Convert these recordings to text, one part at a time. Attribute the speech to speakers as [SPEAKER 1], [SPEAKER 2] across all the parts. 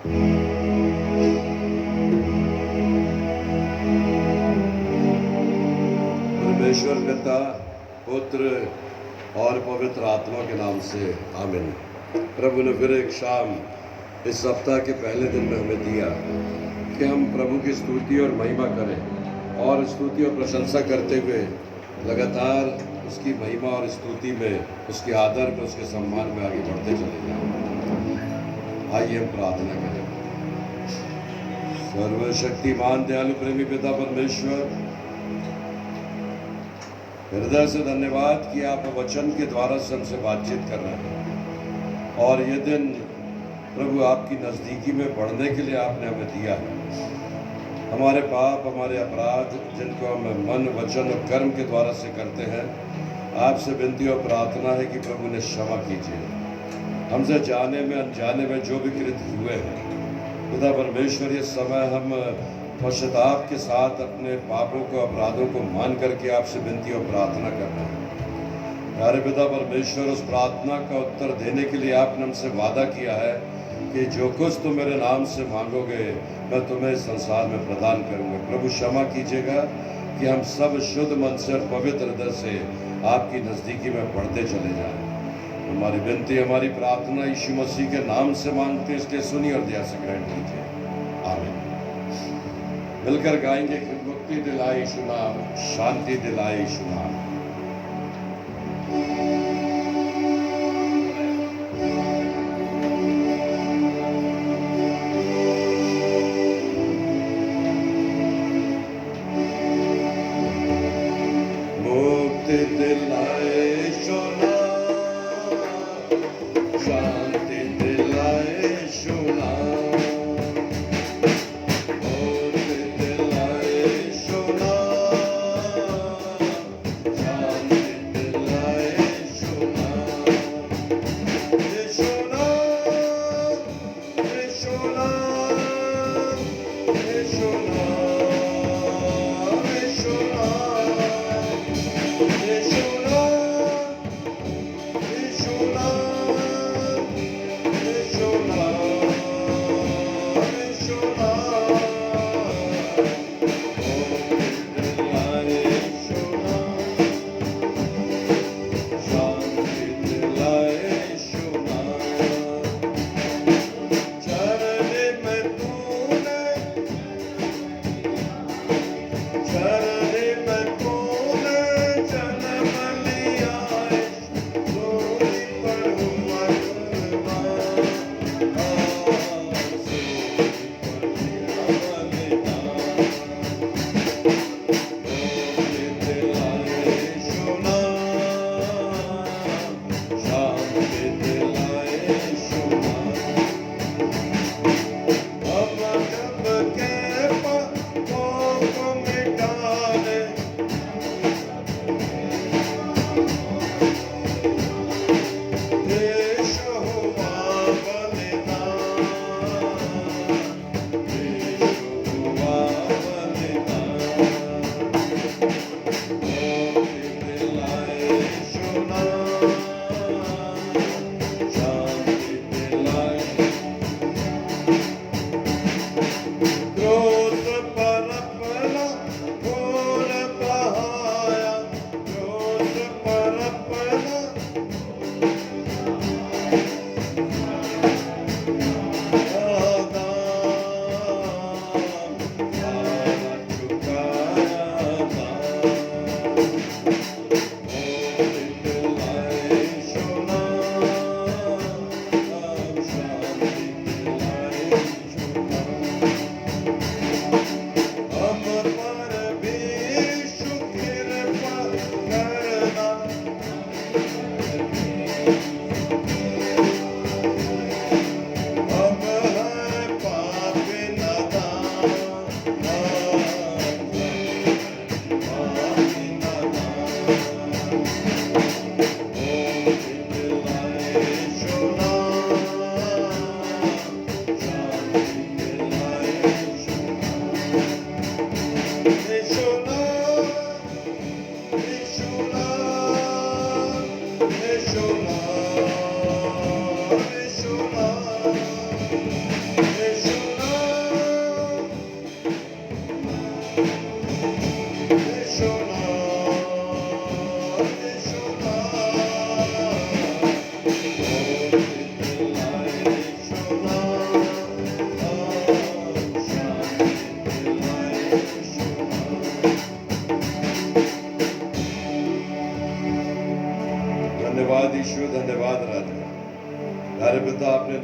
[SPEAKER 1] परमेश्वर पिता, पुत्र और पवित्र आत्मा के नाम से आमीन। प्रभु ने फिर एक शाम इस सप्ताह के पहले दिन में हमें दिया कि हम प्रभु की स्तुति और महिमा करें और स्तुति और प्रशंसा करते हुए लगातार उसकी महिमा और स्तुति में, उसके आदर में, उसके सम्मान में आगे बढ़ते चले जाएं। आइए हम प्रार्थना करें। सर्वशक्तिमान दयालु प्रेमी पिता परमेश्वर, हृदय से धन्यवाद कि आप वचन के द्वारा से हमसे बातचीत कर रहे हैं और ये दिन प्रभु आपकी नज़दीकी में बढ़ने के लिए आपने हमें दिया है। हमारे पाप, हमारे अपराध जिनको हम मन, वचन और कर्म के द्वारा से करते हैं, आपसे विनती और प्रार्थना है कि प्रभु ने क्षमा कीजिए। हमसे जाने में, अनजाने में जो भी कृत्य हुए हैं, पिता परमेश्वर, ये समय हम पश्चाताप के साथ अपने पापों को, अपराधों को मान करके आपसे विनती और प्रार्थना कर रहे हैं। प्यारे पिता परमेश्वर, उस प्रार्थना का उत्तर देने के लिए आपने हमसे वादा किया है कि जो कुछ तुम मेरे नाम से मांगोगे मैं तुम्हें संसार में प्रदान करूंगा। प्रभु क्षमा कीजिएगा कि हम सब शुद्ध मन से और पवित्र हृदय से आपकी नज़दीकी में बढ़ते चले जाएं। हमारी विनती, हमारी प्रार्थना यीशु मसीह के नाम से मांगते, इसलिए सुनिए और दया से ग्रहण कीजिए। आमीन। मिलकर गाएंगे कि मुक्ति दिलाए यीशु नाम, शांति दिलाए यीशु नाम। मुक्ति दिलाए यीशु नाम, शांति दिलाए यीशु नाम। मुक्ति दिलाए यीशु नाम,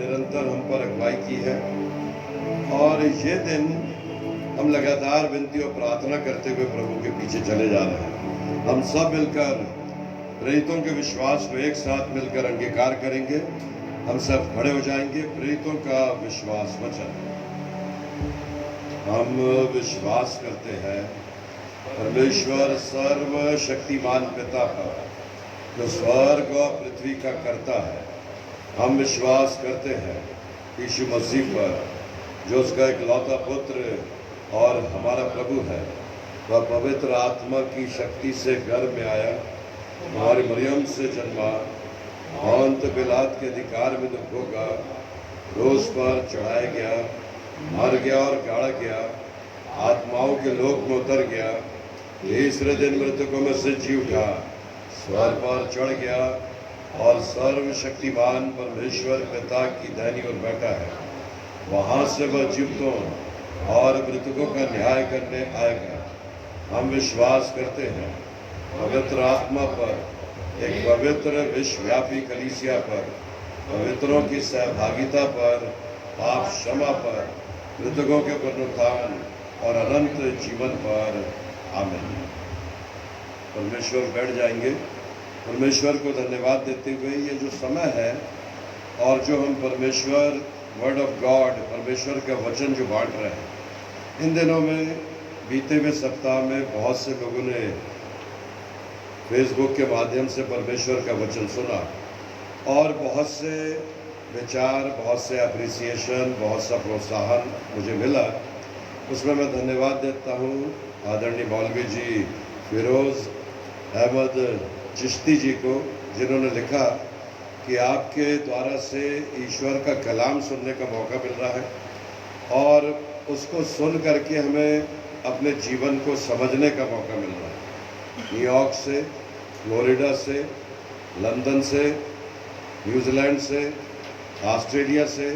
[SPEAKER 1] निरंतर हम पर अगुवाई की है। और ये दिन हम लगातार विनती और प्रार्थना करते हुए प्रभु के पीछे चले जा रहे हैं। हम सब मिलकर प्रेरितों के विश्वास को एक साथ मिलकर अंगीकार करेंगे। हम सब खड़े हो जाएंगे। प्रेरितों का विश्वास वचन। हम विश्वास करते हैं परमेश्वर सर्वशक्तिमान पिता पर, जो स्वर्ग और पृथ्वी का कर्ता है। हम विश्वास करते हैं यीशु मसीह पर, जो उसका इकलौता पुत्र और हमारा प्रभु है। वह पवित्र आत्मा की शक्ति से गर्भ में आया, हमारी मरियम से जन्मा, अंत बिलात के अधिकार में दुख होगा, क्रूस पर चढ़ाया गया, मर गया और गाड़ा गया, आत्माओं के लोक में उतर गया, तीसरे दिन मृतकों में से जी उठा, स्वर्ग पर चढ़ गया और सर्वशक्तिमान परमेश्वर पिता की दाहिनी ओर बैठा है। वहां से वह जीवितों और मृतकों का न्याय करने आएगा। हम विश्वास करते हैं पवित्र आत्मा पर, एक पवित्र विश्वव्यापी कलीसिया पर, पवित्रों की सहभागिता पर, पाप क्षमा पर, मृतकों के पुनरुत्थान और अनंत जीवन पर। आमीन। परमेश्वर बैठ जाएंगे। परमेश्वर को धन्यवाद देते हुए ये जो समय है और जो हम परमेश्वर वर्ड ऑफ गॉड, परमेश्वर का वचन जो बांट रहे हैं, इन दिनों में बीते हुए सप्ताह में बहुत से लोगों ने फेसबुक के माध्यम से परमेश्वर का वचन सुना और बहुत से विचार, बहुत से अप्रिसिएशन, बहुत सा प्रोत्साहन मुझे मिला। उसमें मैं धन्यवाद देता हूँ आदरणीय मौलवी जी फिरोज़ अहमद चिश्ती जी को, जिन्होंने लिखा कि आपके द्वारा से ईश्वर का कलाम सुनने का मौका मिल रहा है और उसको सुन करके हमें अपने जीवन को समझने का मौका मिल रहा है। न्यूयॉर्क से, फ्लोरिडा से, लंदन से, न्यूजीलैंड से, ऑस्ट्रेलिया से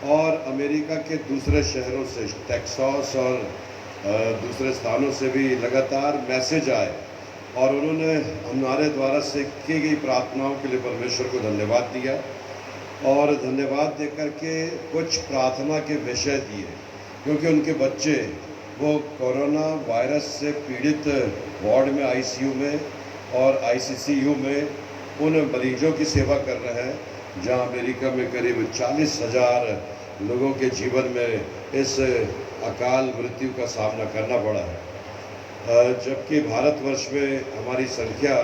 [SPEAKER 1] और अमेरिका के दूसरे शहरों से, टेक्सास और दूसरे स्थानों से भी लगातार मैसेज आए और उन्होंने हमारे द्वारा से की गई प्रार्थनाओं के लिए परमेश्वर को धन्यवाद दिया और धन्यवाद दे करके कुछ प्रार्थना के विषय दिए, क्योंकि उनके बच्चे वो कोरोना वायरस से पीड़ित वार्ड में, आईसीयू में और आईसीसीयू में उन मरीजों की सेवा कर रहे हैं, जहां अमेरिका में करीब 40,000 लोगों के जीवन में इस अकाल मृत्यु का सामना करना पड़ा है, जबकि भारतवर्ष में हमारी संख्या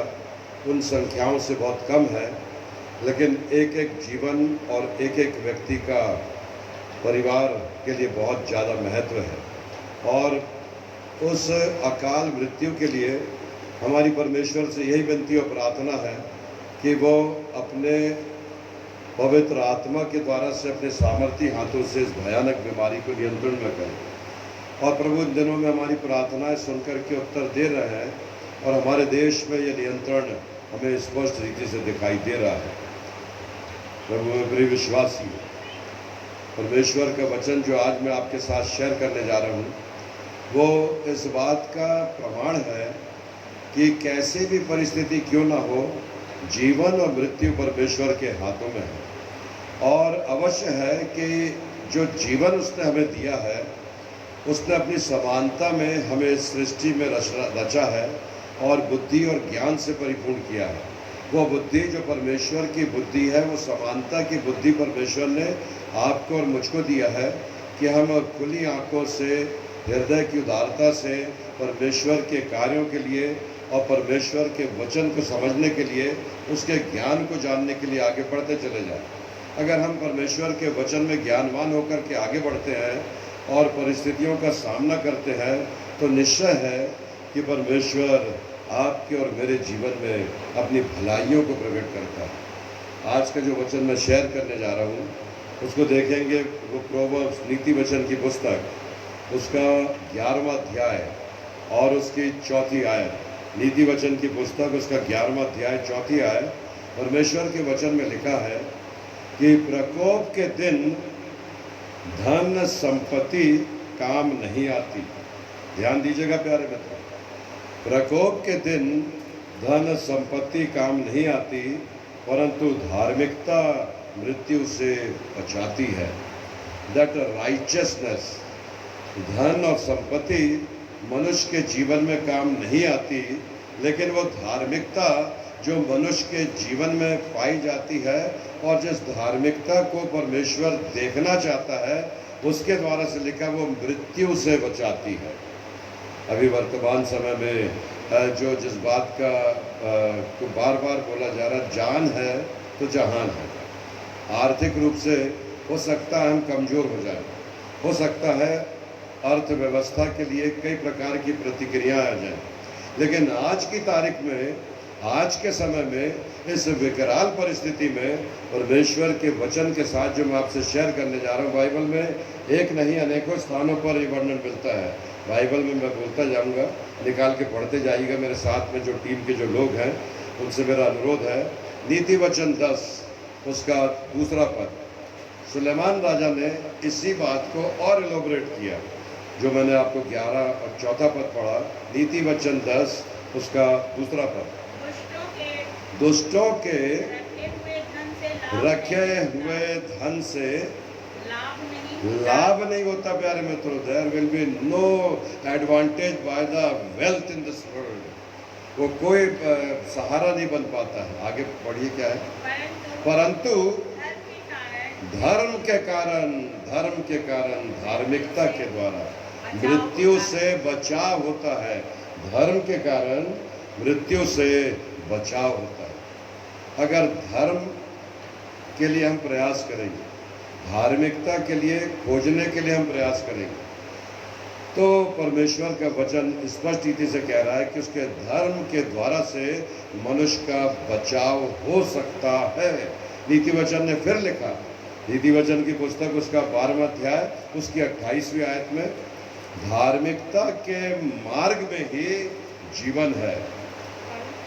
[SPEAKER 1] उन संख्याओं से बहुत कम है। लेकिन एक एक जीवन और एक एक व्यक्ति का परिवार के लिए बहुत ज़्यादा महत्व है और उस अकाल मृत्यु के लिए हमारी परमेश्वर से यही विनती और प्रार्थना है कि वो अपने पवित्र आत्मा के द्वारा से अपने सामर्थी हाथों से इस भयानक बीमारी को नियंत्रण में करें। और प्रभु इन दिनों में हमारी प्रार्थनाएं सुनकर के उत्तर दे रहे हैं और हमारे देश में ये नियंत्रण हमें स्पष्ट रीति से दिखाई दे रहा है। प्रभु प्रिय विश्वासी, परमेश्वर का वचन जो आज मैं आपके साथ शेयर करने जा रहा हूँ, वो इस बात का प्रमाण है कि कैसे भी परिस्थिति क्यों ना हो, जीवन और मृत्यु परमेश्वर के हाथों में है। और अवश्य है कि जो जीवन उसने हमें दिया है, उसने अपनी समानता में हमें सृष्टि में रचा है और बुद्धि और ज्ञान से परिपूर्ण किया है। वो बुद्धि जो परमेश्वर की बुद्धि है, वो समानता की बुद्धि परमेश्वर ने आपको और मुझको दिया है कि हम खुली आंखों से, हृदय की उदारता से परमेश्वर के कार्यों के लिए और परमेश्वर के वचन को समझने के लिए, उसके ज्ञान को जानने के लिए आगे बढ़ते चले जाएं। अगर हम परमेश्वर के वचन में ज्ञानवान होकर के आगे बढ़ते हैं और परिस्थितियों का सामना करते हैं, तो निश्चय है कि परमेश्वर आपके और मेरे जीवन में अपनी भलाइयों को प्रकट करता है। आज का जो वचन मैं शेयर करने जा रहा हूँ, उसको देखेंगे, वो प्रोवर्ब्स नीति वचन की पुस्तक, उसका 11वां अध्याय और उसकी 4थी आयत। नीति वचन की पुस्तक, उसका 11वां अध्याय 4थी आयत। परमेश्वर के वचन में लिखा है कि प्रकोप के दिन धन संपत्ति काम नहीं आती। ध्यान दीजिएगा प्यारे मित्रों, प्रकोप के दिन धन संपत्ति काम नहीं आती, परंतु धार्मिकता मृत्यु से बचाती है। दैट राइचियसनेस, धन और संपत्ति मनुष्य के जीवन में काम नहीं आती, लेकिन वो धार्मिकता जो मनुष्य के जीवन में पाई जाती है और जिस धार्मिकता को परमेश्वर देखना चाहता है उसके द्वारा से लिखा वो मृत्यु से बचाती है। अभी वर्तमान समय में जो जिस बात का को बार बार बोला जा रहा, जान है तो जहान है। आर्थिक रूप से हो सकता है हम कमज़ोर हो जाए, हो सकता है अर्थव्यवस्था के लिए कई प्रकार की प्रतिक्रियाएं आ जाएं, लेकिन आज की तारीख में, आज के समय में, इस विकराल परिस्थिति में परमेश्वर के वचन के साथ जो मैं आपसे शेयर करने जा रहा हूँ, बाइबल में एक नहीं अनेकों स्थानों पर ये वर्णन मिलता है। बाइबल में मैं बोलता जाऊँगा, निकाल के पढ़ते जाइएगा। मेरे साथ में जो टीम के जो लोग हैं उनसे मेरा अनुरोध है। नीति वचन 10 उसका 2 पद, सुलेमान राजा ने इसी बात को और एलोबरेट किया जो मैंने आपको 11 और 4 पद पढ़ा। नीति वचन 10 उसका 2 पद, दुष्टों के रखे हुए धन से लाभ नहीं होता प्यारे मित्रों। There will be no advantage by the wealth in this world. वो कोई सहारा नहीं बन पाता है। आगे पढ़िए क्या है, परंतु धर्म के कारण धार्मिकता के द्वारा मृत्यु से बचाव होता है। धर्म के कारण मृत्यु से बचाव होता है। अगर धर्म के लिए हम प्रयास करेंगे, धार्मिकता के लिए खोजने के लिए हम प्रयास करेंगे, तो परमेश्वर का वचन स्पष्ट रीति से कह रहा है कि उसके धर्म के द्वारा से मनुष्य का बचाव हो सकता है। नीति वचन ने फिर लिखा, नीति वचन की पुस्तक उसका 12वां अध्याय उसकी 28वीं आयत में, धार्मिकता के मार्ग में ही जीवन है।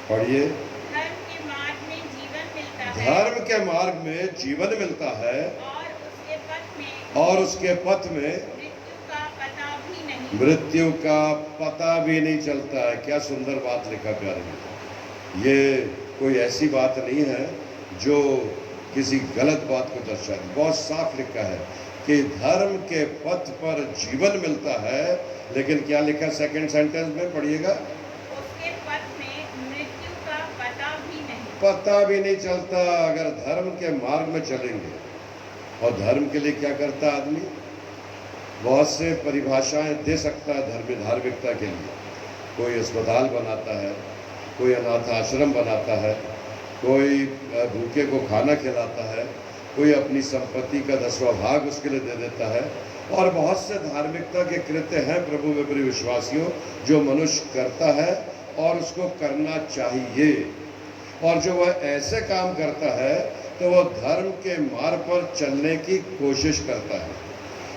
[SPEAKER 1] पढ़िए, धर्म के मार्ग में जीवन मिलता है और उसके पथ में मृत्यु का पता भी नहीं चलता है। क्या सुंदर बात लिखा प्यारे में। ये कोई ऐसी बात नहीं है जो किसी गलत बात को दर्शाती, बहुत साफ लिखा है कि धर्म के पथ पर जीवन मिलता है। लेकिन क्या लिखा सेकंड सेंटेंस में, पढ़िएगा,
[SPEAKER 2] उसके पथ में मृत्यु का
[SPEAKER 1] पता भी नहीं चलता। अगर धर्म के मार्ग में चलेंगे, और धर्म के लिए क्या करता आदमी, बहुत से परिभाषाएं दे सकता है धार्मिकता के लिए। कोई अस्पताल बनाता है, कोई अनाथ आश्रम बनाता है, कोई भूखे को खाना खिलाता है, कोई अपनी संपत्ति का 10वां भाग उसके लिए दे देता है। और बहुत से धार्मिकता के कृत्य हैं प्रभु में प्रिय विश्वासियों जो मनुष्य करता है और उसको करना चाहिए। और जो वह ऐसे काम करता है तो वह धर्म के मार्ग पर चलने की कोशिश करता है,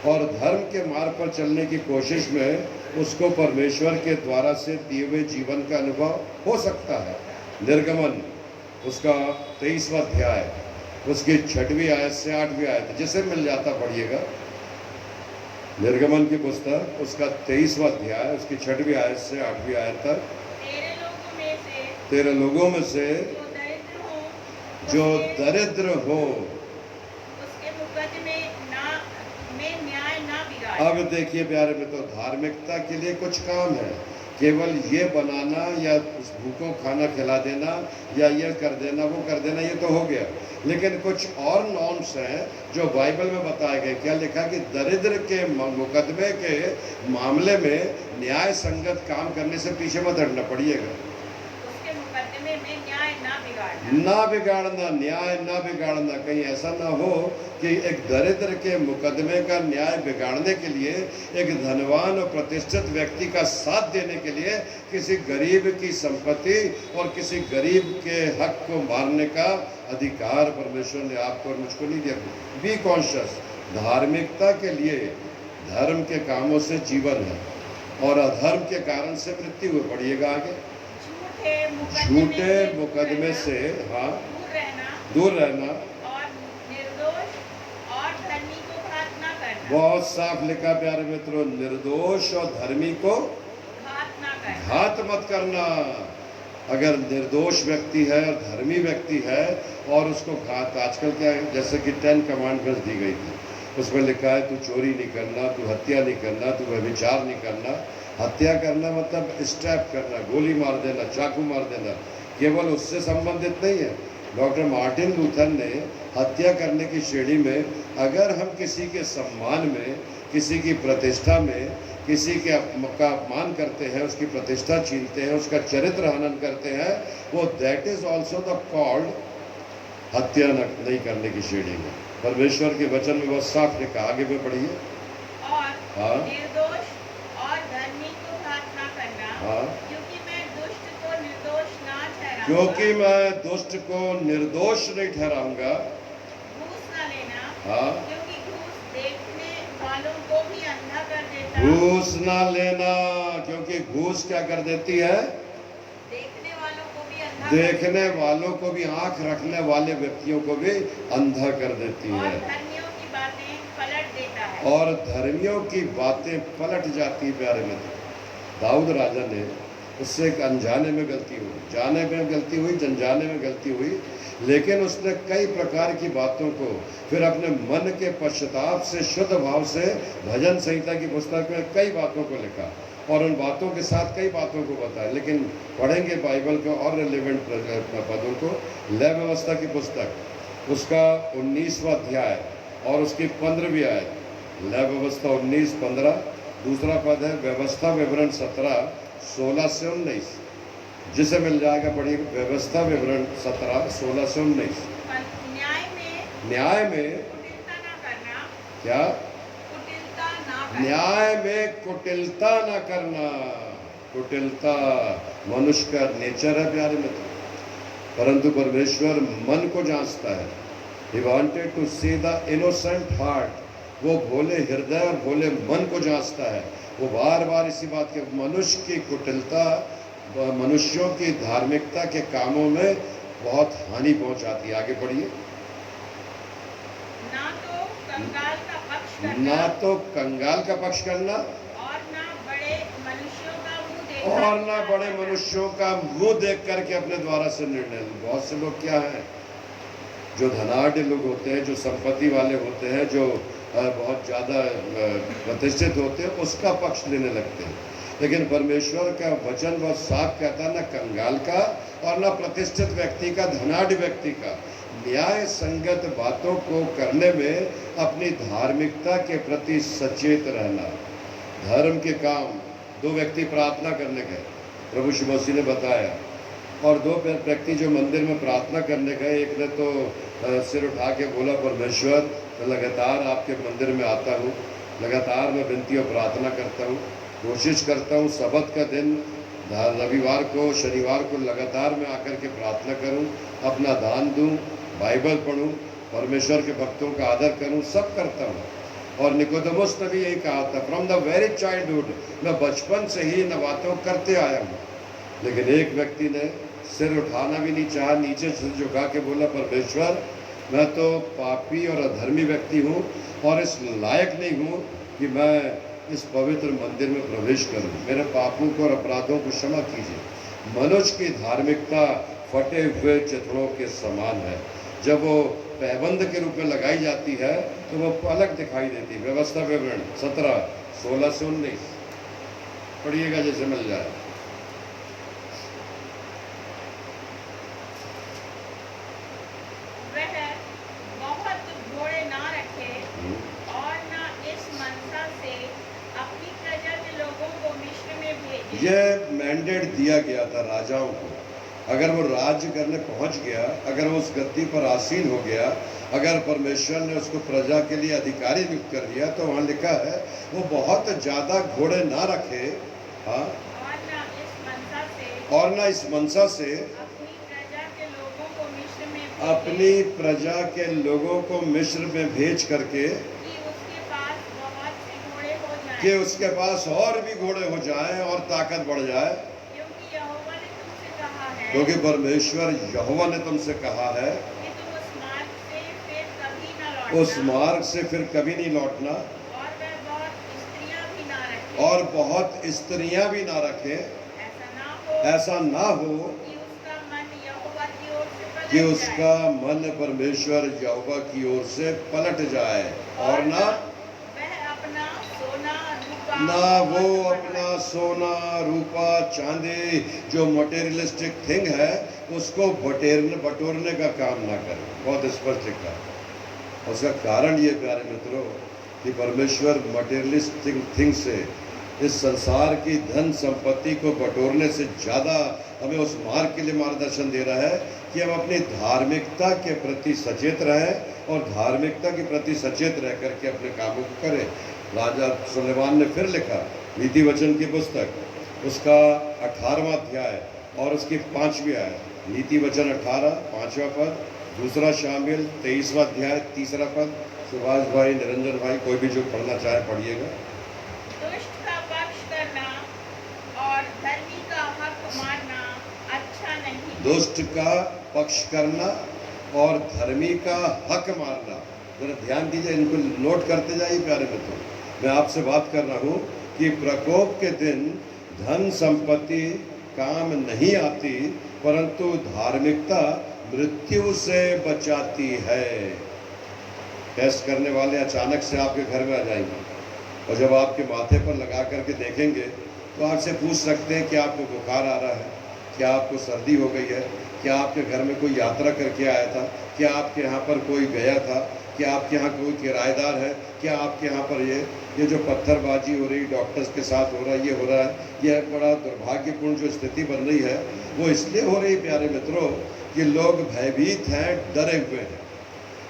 [SPEAKER 1] और धर्म के मार्ग पर चलने की कोशिश में उसको परमेश्वर के द्वारा से दिए हुए जीवन का अनुभव हो सकता है। निर्गमन उसका 23वां अध्याय उसकी 6वीं आयत से 8वीं आयत, जिसे मिल जाता पढ़िएगा। निर्गमन की पुस्तक उसका 23वां अध्याय उसकी 6वीं आयत से 8वीं आयत तक, 13 लोगों में से जो दरिद्र हो
[SPEAKER 2] उसके मुकदमे में न्याय ना बिगाड़े।
[SPEAKER 1] अब देखिए प्यारे में, तो धार्मिकता के लिए कुछ काम है, केवल ये बनाना या उस भूखों खाना खिला देना या ये कर देना वो कर देना, ये तो हो गया। लेकिन कुछ और नॉर्म्स हैं जो बाइबल में बताए गए। क्या लिखा कि दरिद्र के मुकदमे के मामले में न्याय संगत काम करने से पीछे मत हटना, पड़िएगा।
[SPEAKER 2] उसके मुकदमे में न्याय ना
[SPEAKER 1] बिगाड़ना, न्याय ना बिगाड़ना। कहीं ऐसा ना हो कि एक दरिद्र के मुकदमे का न्याय बिगाड़ने के लिए एक धनवान और प्रतिष्ठित व्यक्ति का साथ देने के लिए किसी गरीब की संपत्ति और किसी गरीब के हक को मारने का अधिकार परमेश्वर ने आपको और मुझको नहीं दिया। Be conscious. धार्मिकता के लिए धर्म के कामों से जीवन है और अधर्म के कारण से मृत्यु है। पढ़िएगा आगे, झूठे मुकदमे से दूर रहना
[SPEAKER 2] और निर्दोष और धर्मी को घात ना करना।
[SPEAKER 1] बहुत साफ लिखा प्यारे मित्रों, निर्दोष और धर्मी को
[SPEAKER 2] घात ना करना,
[SPEAKER 1] घात मत करना। अगर निर्दोष व्यक्ति है और धर्मी व्यक्ति है और उसको घात, आजकल क्या है, जैसे कि 10 कमांडमेंट्स दी गई थी, उसमें लिखा है तू चोरी नहीं करना, तू हत्या नहीं करना, तू व्यभिचार नहीं करना। हत्या करना मतलब स्टैप करना, गोली मार देना, चाकू मार देना, केवल उससे संबंधित नहीं है। डॉक्टर मार्टिन लूथर ने हत्या करने की श्रेणी में, अगर हम किसी के सम्मान में, किसी की प्रतिष्ठा में, किसी के का अपमान करते हैं, उसकी प्रतिष्ठा छीनते हैं, उसका चरित्र हनन करते हैं, वो that is also the called हत्या नहीं करने की श्रेणी में। परमेश्वर के वचन में बहुत साफ लिखा, आगे में पढ़िए।
[SPEAKER 2] और निर्दोष और धर्मी को घात ना करना,
[SPEAKER 1] हाँ।
[SPEAKER 2] क्योंकि मैं दुष्ट को निर्दोष ना ठहराऊंगा।
[SPEAKER 1] क्योंकि मैं दुष्ट को निर्दोष नहीं ठहराऊंगा।
[SPEAKER 2] घूस ना लेना,
[SPEAKER 1] हाँ।
[SPEAKER 2] क्योंकि घूस देखने वालों को भी अंधा कर देता है।
[SPEAKER 1] घूस ना लेना, क्योंकि घूस क्या कर देती है?
[SPEAKER 2] देखने वालों को भी अंधा कर
[SPEAKER 1] देखने वालों को भी, आंख रखने वाले व्यक्तियों को भी अंधा कर देती
[SPEAKER 2] और
[SPEAKER 1] है,
[SPEAKER 2] धर्मियों की बातें पलट देता है।
[SPEAKER 1] और धर्मियों की बातें पलट जाती है। प्यारे मित्र, दाऊद राजा ने, उससे एक अनजाने में गलती हुई, जाने में गलती हुई, अनजाने में गलती हुई, लेकिन उसने कई प्रकार की बातों को फिर अपने मन के पश्चाताप से, शुद्ध भाव से, भजन संहिता की पुस्तक में कई बातों को लिखा और उन बातों के साथ कई बातों को बताया। लेकिन पढ़ेंगे बाइबल के और रिलेवेंट पदों को। लय व्यवस्था की पुस्तक, उसका 19वां अध्याय और उसकी 15वीं आयत। लय व्यवस्था 19:15, दूसरा पद है व्यवस्था विवरण 17, 16 से 19, जिसे मिल जाएगा पढ़िए। व्यवस्था विवरण 17, 16 से 19।
[SPEAKER 2] न्याय में
[SPEAKER 1] कुटिलता
[SPEAKER 2] ना करना,
[SPEAKER 1] क्या?
[SPEAKER 2] कुटिलता ना करना।
[SPEAKER 1] न्याय में कुटिलता न करना। कुटिलता मनुष्य का नेचर है प्यारे मित्र, परंतु परमेश्वर मन को जांचता है। He wanted to see the innocent heart, वो भोले हृदय और भोले मन को जांचता है। वो बार बार इसी बात के, मनुष्य की कुटिलता मनुष्यों की धार्मिकता के कामों में बहुत हानि पहुंचाती है। आगे पढ़िए।
[SPEAKER 2] ना तो कंगाल का पक्ष करना,
[SPEAKER 1] ना तो कंगाल का पक्ष करना,
[SPEAKER 2] और ना बड़े मनुष्यों का मुंह देख,
[SPEAKER 1] और ना बड़े मनुष्यों का मुंह देख करके अपने द्वारा से निर्णय। बहुत से लोग क्या हैं, जो धनाढ़ लोग होते हैं, जो संपत्ति वाले होते हैं, जो बहुत ज़्यादा प्रतिष्ठित होते हैं, उसका पक्ष लेने लगते हैं। लेकिन परमेश्वर का वचन बहुत साफ कहता है, ना कंगाल का और ना प्रतिष्ठित व्यक्ति का, धनाढ़ व्यक्ति का। न्याय संगत बातों को करने में अपनी धार्मिकता के प्रति सचेत रहना। धर्म के काम, दो व्यक्ति प्रार्थना करने गए, प्रभु यीशु मसीह ने बताया, और दो व्यक्ति जो मंदिर में प्रार्थना करने गए, एक ने तो सिर उठा के बोला, परमेश्वर मैं लगातार आपके मंदिर में आता हूँ, लगातार मैं विनती और प्रार्थना करता हूँ, कोशिश करता हूँ सबत का दिन, रविवार को, शनिवार को लगातार मैं आकर के प्रार्थना करूँ, अपना दान दूँ, बाइबल पढ़ूँ, परमेश्वर के भक्तों का आदर करूँ, सब करता हूँ। और निकोदेमुस ने भी यही कहा था, फ्रॉम द वेरी चाइल्डहुड, मैं बचपन से ही इन बातों करते आया हूँ। लेकिन एक व्यक्ति ने सिर उठाना भी नहीं चाहा, नीचे से झुका के बोला, परमेश्वर मैं तो पापी और अधर्मी व्यक्ति हूँ और इस लायक नहीं हूँ कि मैं इस पवित्र मंदिर में प्रवेश करूँ, मेरे पापों को और अपराधों को क्षमा कीजिए। मनुष्य की धार्मिकता फटे हुए चिथड़ों के समान है, जब वो पैबंद के रूप में लगाई जाती है तो वो अलग दिखाई देती है। व्यवस्था विवरण 17, 16 से 19 पढ़िएगा जैसे मिल जाए।
[SPEAKER 2] वह बहुत घोड़े ना रखे और ना इस मनसा से अपनी प्रजा के लोगों को मिस्र में भेजे।
[SPEAKER 1] यह मैंडेट दिया गया था राजाओं को, अगर वो राज्य करने पहुंच गया, अगर वो उस गद्दी पर आसीन हो गया, अगर परमेश्वर ने उसको प्रजा के लिए अधिकारी नियुक्त कर दिया, तो वहाँ लिखा है वो बहुत ज़्यादा घोड़े ना रखे, हाँ, और ना इस मनसा से
[SPEAKER 2] अपनी प्रजा के लोगों को मिस्र में भेजे,
[SPEAKER 1] अपनी प्रजा के लोगों को मिस्र में भेज करके
[SPEAKER 2] कि उसके पास बहुत से घोड़े हो जाएं,
[SPEAKER 1] कि उसके पास और भी घोड़े हो जाएं और ताकत बढ़ जाए,
[SPEAKER 2] क्योंकि यहोवा ने तुमसे कहा है,
[SPEAKER 1] क्योंकि परमेश्वर यहोवा ने तुमसे कहा है
[SPEAKER 2] कि तुम उस मार्ग से फिर कभी न लौटना,
[SPEAKER 1] उस मार्ग से फिर कभी नहीं लौटना,
[SPEAKER 2] और वह बहुत स्त्रियां भी ना रखे,
[SPEAKER 1] और बहुत स्त्रियां भी ना रखें,
[SPEAKER 2] ऐसा ना हो
[SPEAKER 1] ऐसा ना हो
[SPEAKER 2] कि
[SPEAKER 1] कि उसका मन परमेश्वर यहोवा की ओर से पलट जाए और ना
[SPEAKER 2] वह अपना सोना रूपा
[SPEAKER 1] वो
[SPEAKER 2] और
[SPEAKER 1] अपना सोना रूपा चांदी जो मटेरियलिस्टिक थिंग है उसको बटोरने का काम ना करे। बहुत स्पष्ट लिखा है। उसका कारण ये प्यारे मित्रों कि परमेश्वर मटेरियलिस्टिक थिंग से इस संसार की धन संपत्ति को बटोरने से ज़्यादा हमें उस मार्ग के लिए मार्गदर्शन दे रहा है कि हम अपनी धार्मिकता के प्रति सचेत रहें और धार्मिकता के प्रति सचेत रह करके अपने कामों को करें। राजा सुलेमान ने फिर लिखा नीति वचन की पुस्तक उसका 18वां अध्याय और उसकी 5वीं आयत। नीति वचन 18 5वां पद, दूसरा शामिल 23वां अध्याय 3रा पद। सुभाष भाई, निरंजन भाई, कोई भी जो पढ़ना चाहे पढ़िएगा।
[SPEAKER 2] दुष्ट का पक्ष करना और धर्मी का हक मारना अच्छा नहीं।
[SPEAKER 1] दुष्ट का पक्ष करना और धर्मी का हक मारना। जरा ध्यान दीजिए, इनको नोट करते जाइए प्यारे मित्रों। मैं आपसे बात कर रहा हूँ कि प्रकोप के दिन धन संपत्ति काम नहीं आती, परंतु धार्मिकता मृत्यु से बचाती है। टेस्ट करने वाले अचानक से आपके घर में आ जाएंगे और जब आपके माथे पर लगा करके देखेंगे तो आपसे पूछ सकते हैं कि आपको बुखार आ रहा है, क्या आपको सर्दी हो गई है, क्या आपके घर में कोई यात्रा करके आया था, क्या आपके यहाँ पर कोई गया था, क्या आपके यहाँ कोई किराएदार है, क्या आपके यहाँ पर ये जो पत्थरबाजी हो रही डॉक्टर्स के साथ हो रहा है, ये हो रहा है। यह बड़ा दुर्भाग्यपूर्ण जो स्थिति बन रही है वो इसलिए हो रही प्यारे मित्रों कि लोग भयभीत हैं, डरे हुए हैं।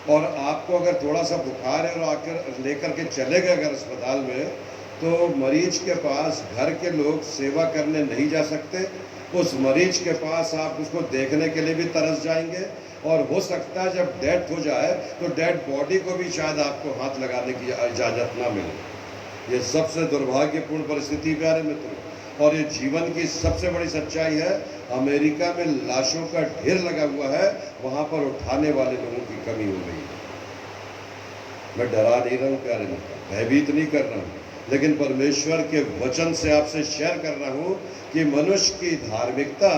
[SPEAKER 1] और आपको अगर थोड़ा सा बुखार है और आकर लेकर के चले गए अगर अस्पताल में, तो मरीज के पास घर के लोग सेवा करने नहीं जा सकते। उस मरीज के पास आप उसको देखने के लिए भी तरस जाएंगे और हो सकता है जब डेथ हो जाए तो डेड बॉडी को भी शायद आपको हाथ लगाने की इजाज़त ना मिले। ये सबसे दुर्भाग्यपूर्ण परिस्थिति प्यारे मित्रों, और ये जीवन की सबसे बड़ी सच्चाई है। अमेरिका में लाशों का ढेर लगा हुआ है, वहाँ पर उठाने वाले लोगों की कमी हो गई है। मैं डरा नहीं रहा हूँ प्यारे मित्रों, भयभीत नहीं कर रहा हूँ, लेकिन परमेश्वर के वचन से आपसे शेयर कर रहा हूँ कि मनुष्य की धार्मिकता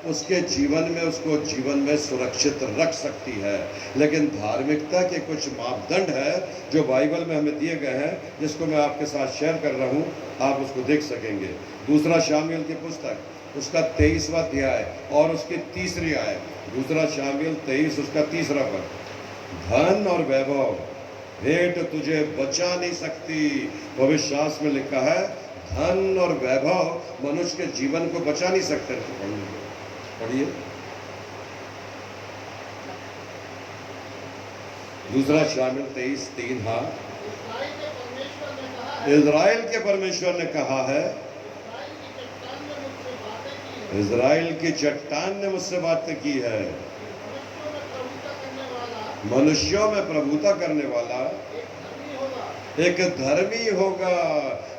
[SPEAKER 1] उसके जीवन में उसको जीवन में सुरक्षित रख सकती है। लेकिन धार्मिकता के कुछ मापदंड है जो बाइबल में हमें दिए गए हैं, जिसको मैं आपके साथ शेयर कर रहा हूँ, आप उसको देख सकेंगे। दूसरा शामुएल की पुस्तक उसका 23वां अध्याय और उसकी 3री आयत। दूसरा शामुएल 23 उसका 3रा पद। धन और वैभव भेंट तुझे बचा नहीं सकती। भविष्य शास्त्र में लिखा है धन और वैभव मनुष्य के जीवन को बचा नहीं सकते। पढ़िए दूसरा शामिल 23:3। हाँ, इज़राइल के परमेश्वर ने कहा है, इज़राइल की चट्टान ने मुझसे बातें की है। मनुष्यों में प्रभुता करने वाला एक धर्मी होगा।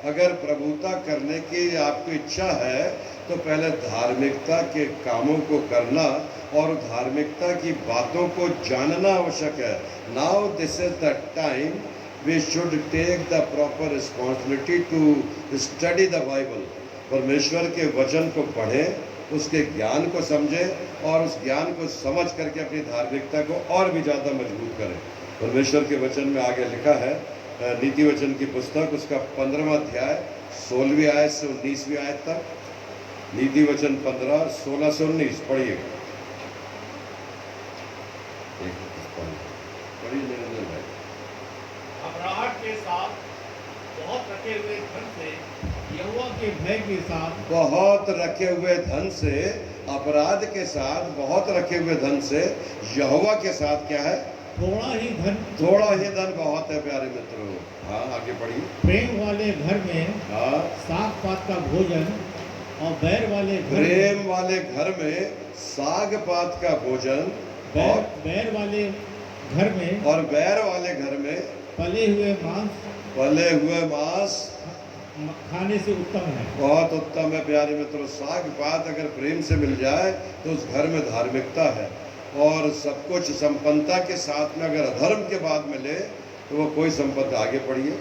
[SPEAKER 1] अगर प्रभुता करने की आपको इच्छा है तो पहले धार्मिकता के कामों को करना और धार्मिकता की बातों को जानना आवश्यक है। Now this is the time we should take the proper responsibility to study the Bible. परमेश्वर के वचन को पढ़ें, उसके ज्ञान को समझें और उस ज्ञान को समझ करके अपनी धार्मिकता को और भी ज़्यादा मजबूत करें। परमेश्वर के वचन में आगे लिखा है, नीति वचन की पुस्तक उसका 15वां अध्याय 16वीं आयत से 19वीं आयत तक। नीति वचन 15 16 से 19 पढ़िए।
[SPEAKER 3] अपराध के साथ बहुत रखे हुए धन से यहोवा के भय के साथ,
[SPEAKER 1] बहुत रखे हुए धन से, अपराध के साथ बहुत रखे हुए धन से यहोवा के साथ क्या है?
[SPEAKER 3] थोड़ा ही धन,
[SPEAKER 1] थोड़ा ही धन बहुत है प्यारे मित्रों। हाँ, आगे पढ़िए।
[SPEAKER 3] प्रेम वाले घर में
[SPEAKER 1] हाँ,
[SPEAKER 3] साग पात का भोजन और बैर वाले घर,
[SPEAKER 1] प्रेम वाले घर में साग पात का भोजन और
[SPEAKER 3] बैर वाले घर में
[SPEAKER 1] और बैर वाले घर में
[SPEAKER 3] पले हुए मांस खाने से उत्तम है।
[SPEAKER 1] बहुत उत्तम है प्यारे मित्रों। साग पात अगर प्रेम से मिल जाए तो उस घर में धार्मिकता है, और सब कुछ संपन्नता के साथ में अगर अधर्म के बाद मिले तो वो कोई संपत्ति। आगे पढ़िए।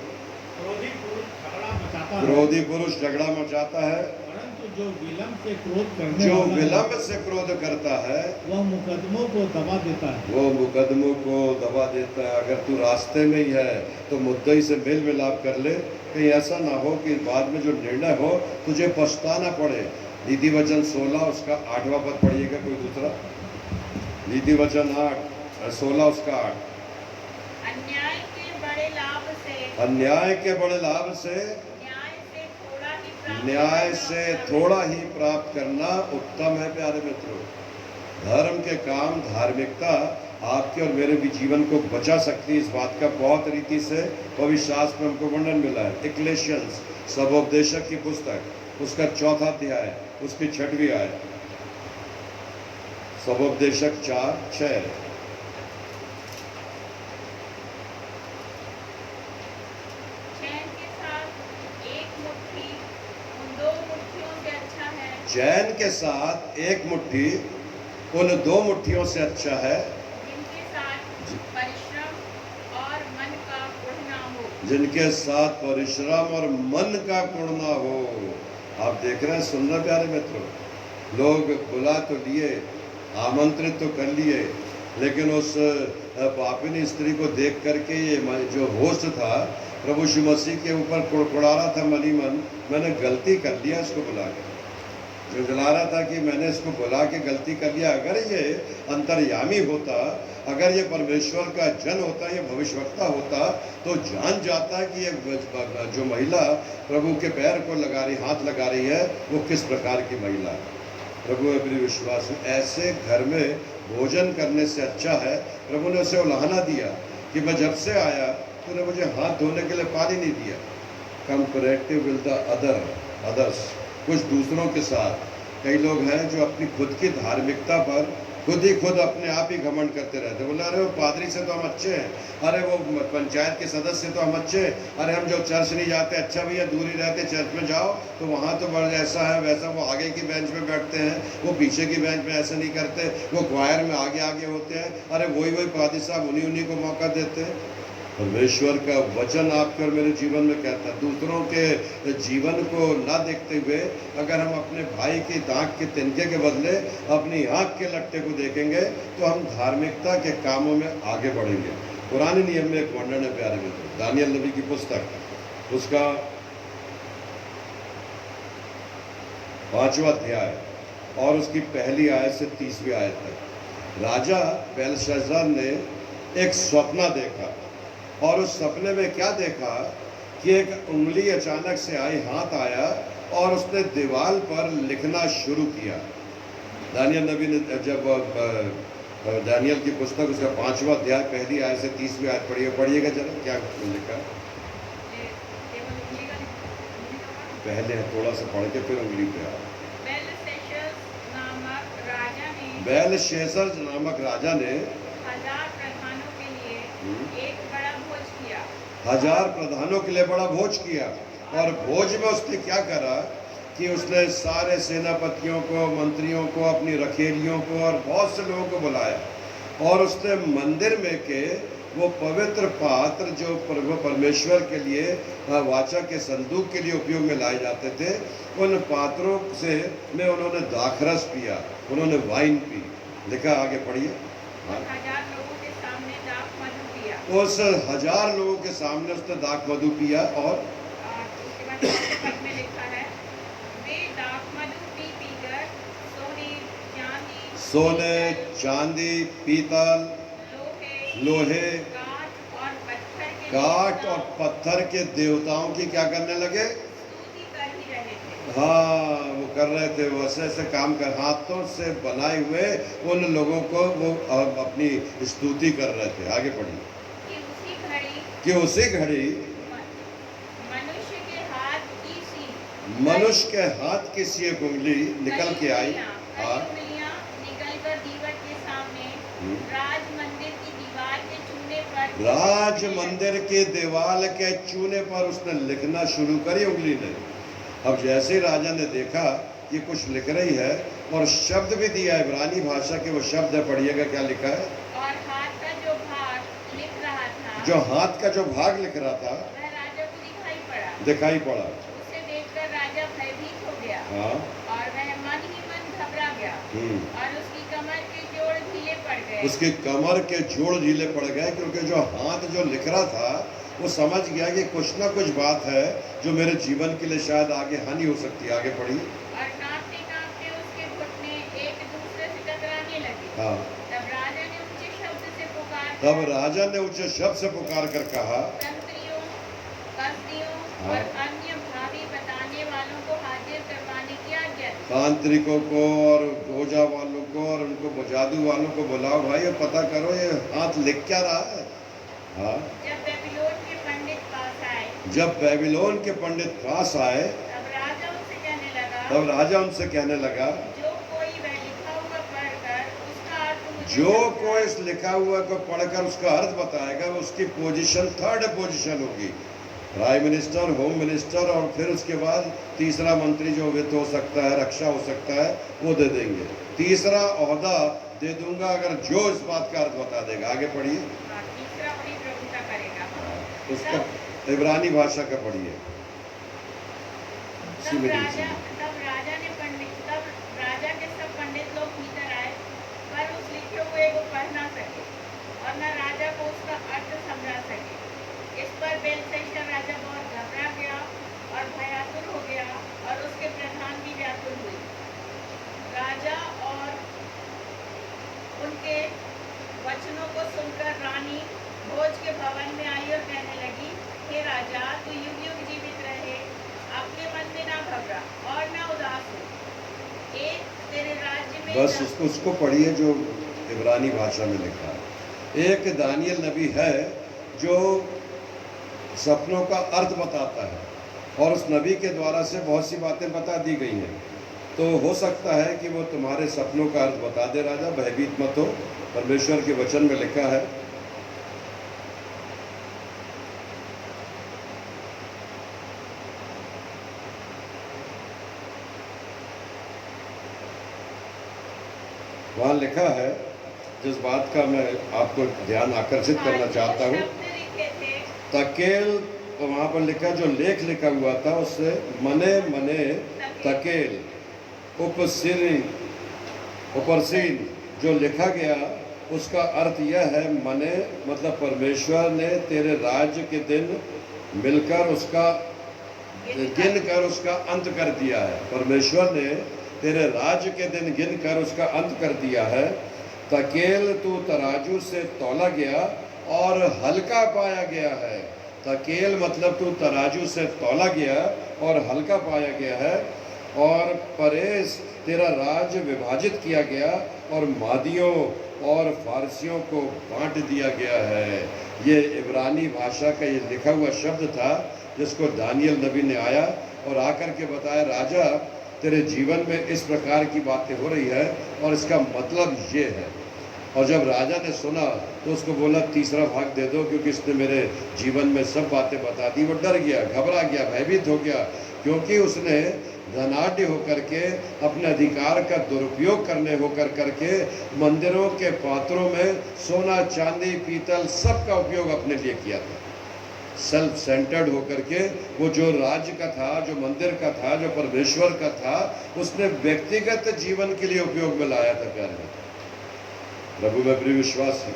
[SPEAKER 3] क्रोधी पुरुष झगड़ा मचाता है,
[SPEAKER 1] क्रोधी पुरुष झगड़ा मचाता है,
[SPEAKER 3] परंतु जो विलंब से क्रोध करने
[SPEAKER 1] जो
[SPEAKER 3] वाला है,
[SPEAKER 1] विलंब से क्रोध करता है
[SPEAKER 3] वह मुकदमों को दबा देता है।
[SPEAKER 1] वो मुकदमों को दबा देता है। अगर तू रास्ते में ही है तो मुद्दई से मेल मिलाप कर ले, कहीं ऐसा ना हो कि बाद में जो निर्णय हो तुझे पछताना पड़े। नीति वचन 16 उसका 8वां पद पढ़िएगा कोई दूसरा। नीति वचन 16 उसका 8।
[SPEAKER 2] अन्याय के बड़े लाभ से
[SPEAKER 1] अन्याय के बड़े लाभ से न्याय से थोड़ा ही प्राप्त करना उत्तम है। प्यारे मित्रों, धर्म के काम, धार्मिकता आपके और मेरे भी जीवन को बचा सकती है। इस बात का बहुत रीति से पवित्र शास्त्र में हमको वर्णन मिला है। इक्लेशियंस सबोपदेशक की पुस्तक उसका 4वां अध्याय उसकी 6वीं आयत। सबोपदेशक 4:6। चैन के साथ एक मुट्ठी उन 2 मुट्ठियों से अच्छा है,
[SPEAKER 2] जिनके साथ परिश्रम और मन का गुण ना हो।
[SPEAKER 1] जिनके साथ परिश्रम और मन का गुण ना हो। आप देख रहे हैं, सुन रहे प्यारे मित्रों, लोग बुला तो लिए, आमंत्रित तो कर लिए, लेकिन उस पापिनी स्त्री को देख करके ये जो होस्ट था प्रभु यीशु मसीह के ऊपर कुड़कुड़ा रहा था मनी मन, मैंने गलती कर लिया इसको बुला के। जो जला रहा था कि मैंने इसको बुला के गलती कर लिया। अगर ये अंतर्यामी होता, अगर ये परमेश्वर का जन होता, ये भविष्यवक्ता होता, तो जान जाता कि ये जो महिला प्रभु के पैर को लगा रही, हाथ लगा रही है, वो किस प्रकार की महिला है। प्रभु में प्रिय विश्वास, ऐसे घर में भोजन करने से अच्छा है। प्रभु ने उसे उलाहना दिया कि मैं जब से आया तूने मुझे हाथ धोने के लिए पानी नहीं दिया। कंपैरेटिव विद द अदर्स, कुछ दूसरों के साथ। कई लोग हैं जो अपनी खुद की धार्मिकता पर खुद अपने आप ही घमंड करते रहते। बोले अरे वो पादरी से तो हम अच्छे हैं, अरे वो पंचायत के सदस्य से तो हम अच्छे हैं, अरे हम जो चर्च नहीं जाते, अच्छा भैया दूर ही रहते, चर्च में जाओ तो वहाँ तो बड़ा ऐसा है वैसा, वो आगे की बेंच में बैठते हैं, वो पीछे की बेंच में ऐसा नहीं करते, वो क्वायर में आगे होते हैं, अरे वही पादरी साहब उन्हीं को मौका देते हैं। परमेश्वर का वचन आपके और मेरे जीवन में कहता है, दूसरों के जीवन को ना देखते हुए अगर हम अपने भाई की दांत के तिनके के बदले अपनी आँख के लट्टे को देखेंगे तो हम धार्मिकता के कामों में आगे बढ़ेंगे। पुराने नियम में एक वर्णन है प्यारे मित्रों, दानियल नबी की पुस्तक उसका 5वां अध्याय और उसकी पहली आयत से 30वीं आयत तक। राजा बेलशस्सर ने एक स्वप्न देखा और उस सपने में क्या देखा कि एक उंगली अचानक से आई, हाथ आया और उसने दीवार पर लिखना शुरू किया। दानियल नबी ने जब दानियल की पुस्तक उसका 5वां अध्याय पहली आयत से 30वीं आयत पढ़िएगा जरा, क्या लिखा। पहले थोड़ा सा पढ़ के फिर उंगली पे आओ। बेलशस्सर नामक राजा ने
[SPEAKER 2] 1000 प्रधानों के लिए एक बड़ा भोज किया।
[SPEAKER 1] 1000 प्रधानों के लिए बड़ा भोज किया। और भोज में उसने क्या करा कि उसने सारे सेनापतियों को, मंत्रियों को, अपनी रखेलियों को और बहुत से लोगों को बुलाया और उसने मंदिर में के वो पवित्र पात्र जो परमेश्वर के लिए वाचा के संदूक के लिए उपयोग में लाए जाते थे, उन पात्रों से में उन्होंने दाखरस पिया, उन्होंने वाइन पी। लिखा, आगे पढ़िए।
[SPEAKER 2] 1000 लोगों के सामने दाख मधु पिया।
[SPEAKER 1] उस 1000 लोगों के सामने उसने दाख मधु पिया और
[SPEAKER 2] उसके बाद चौथे पद में लिखा है, वे दाख मधु पी पीकर सोने, चांदी, पीतल, लोहे, काठ और पत्थर के देवताओं की क्या करने लगे? स्तुति कर ही रहे थे।
[SPEAKER 1] हाँ, वो कर रहे थे, वो ऐसे काम कर, हाथों से बनाए हुए उन लोगों को वो अपनी स्तुति कर रहे थे। आगे पढ़िए। कि उसी घड़ी मनुष्य के हाथ की सी एक उंगली निकल के आई। हाँ,
[SPEAKER 2] निकलकर दीवार के सामने राज मंदिर की दीवार के चूने पर,
[SPEAKER 1] राज मंदिर की दीवार के चूने पर उसने लिखना शुरू करी उंगली ने। अब जैसे राजा ने देखा कि कुछ लिख रही है और शब्द भी दिया है, इब्रानी भाषा के वो शब्द है, पढ़िएगा क्या लिखा है।
[SPEAKER 2] और हाथ का जो भाग लिख रहा था,
[SPEAKER 1] जो हाथ का जो भाग लिख रहा था,
[SPEAKER 2] वह राजा को दिखाई
[SPEAKER 1] दिखाई पड़ा।
[SPEAKER 2] उसे देखकर राजा भयभीत हो गया
[SPEAKER 1] हाँ।
[SPEAKER 2] और वह मन ही मन घबरा गया और उसकी कमर के जोड़ ढीले पड़ गए।
[SPEAKER 1] उसके कमर के जोड़ ढीले पड़ गए, क्योंकि जो हाथ जो लिख रहा था वो समझ गया कि कुछ ना कुछ बात है जो मेरे जीवन के लिए शायद आगे हानि हो सकती है। आगे पढ़ी।
[SPEAKER 2] और कांपते कांपते उसके घुटने एक दूसरे से टकराने लगे।
[SPEAKER 1] हाँ।
[SPEAKER 2] तब राजा ने ऊंचे शब्द से
[SPEAKER 1] पुकार कर कहा,
[SPEAKER 2] तंत्रियों, कसदियों
[SPEAKER 1] हाँ।
[SPEAKER 2] और अन्य भावी बताने वालों को हाजिर करवाने की आज्ञा दी।
[SPEAKER 1] तांत्रिकों को और ओझा वालों को और उनको जादू वालों को बुलाओ भाई, ये पता करो ये हाथ लिख क्या रहा है। हाँ।
[SPEAKER 2] जब बेबीलोन के पंडित पास आए,
[SPEAKER 1] जब बेबीलोन के पंडित पास आए,
[SPEAKER 2] तब राजा उनसे कहने लगा,
[SPEAKER 1] तब राजा उनसे कहने लगा,
[SPEAKER 2] जो कोई वह लिखा हुआ पढ़कर उसका अर्थ मुझे
[SPEAKER 1] जो
[SPEAKER 2] समझाए।
[SPEAKER 1] कोई इस लिखा हुआ को पढ़कर उसका अर्थ बताएगा, उसकी पोजीशन थर्ड पोजीशन होगी, प्राइम मिनिस्टर, होम मिनिस्टर, और फिर उसके बाद तीसरा मंत्री जो वित्त हो सकता है, रक्षा हो सकता है, वो दे देंगे। तीसरा ओहदा दे दूंगा अगर जो इस बात का अर्थ बता देगा। आगे पढ़िए।
[SPEAKER 2] हाँ, तीसरा बड़ी प्रभुता करेगा।
[SPEAKER 1] उसका इब्रानी भाषा का पढ़िए।
[SPEAKER 2] तब राजा के सब पंडित लोग भीतर आए, पर उस लिखे हुए को पढ़ ना सके और न राजा को उसका अर्थ समझा सके। इस पर बेलशस्सर राजा बहुत घबरा गया और भयातुर हो गया और उसके प्रधान भी व्याकुल हुए। राजा और उनके वचनों को सुनकर रानी भोज के भवन में आई और कहने लगी, हे राजा, तू युग युग जीवित रहे, अपने मन में ना घबरा और ना उदास हो। एक तेरे राज्य में
[SPEAKER 1] बस उसको पढ़िए जो इब्रानी भाषा में लिखा है। एक दानियल नबी है जो सपनों का अर्थ बताता है और उस नबी के द्वारा से बहुत सी बातें बता दी गई हैं। तो हो सकता है कि वो तुम्हारे सपनों का अर्थ बता दे। राजा भयभीत मत हो, परमेश्वर के वचन में लिखा है। वहाँ लिखा है, जिस बात का मैं आपको ध्यान आकर्षित करना चाहता हूँ, तकेल, तो वहाँ पर लिखा, जो लेख लिखा हुआ था उससे मने मने तकेल उपरसीन जो लिखा गया, उसका अर्थ यह है, मने मतलब परमेश्वर ने तेरे राज्य के दिन मिलकर उसका गिन कर उसका अंत कर दिया है। परमेश्वर ने तेरे राज्य के दिन गिन कर उसका अंत कर दिया है। तकेल तू तराजू से तौला गया और हल्का पाया गया है। तकेल मतलब तू तराजू से तौला गया और हल्का पाया गया है। और परेस तेरा राज्य विभाजित किया गया और मादियों और फारसियों को बांट दिया गया है। ये इब्रानी भाषा का ये लिखा हुआ शब्द था, जिसको दानियल नबी ने आया और आकर के बताया, राजा तेरे जीवन में इस प्रकार की बातें हो रही है और इसका मतलब ये है। और जब राजा ने सुना तो उसको बोला, तीसरा भाग दे दो, क्योंकि इसने मेरे जीवन में सब बातें बता दी। वो डर गया, घबरा गया, भयभीत हो गया, क्योंकि उसने धनाढ़ होकर के अपने अधिकार का दुरुपयोग करने होकर करके मंदिरों के पात्रों में सोना, चांदी, पीतल सब का उपयोग अपने लिए किया था। सेल्फ सेंटर्ड होकर के वो जो राज्य का था, जो मंदिर का था, जो परमेश्वर का था, उसने व्यक्तिगत जीवन के लिए उपयोग में लाया था। प्यारे प्रभु में प्रिय विश्वासी,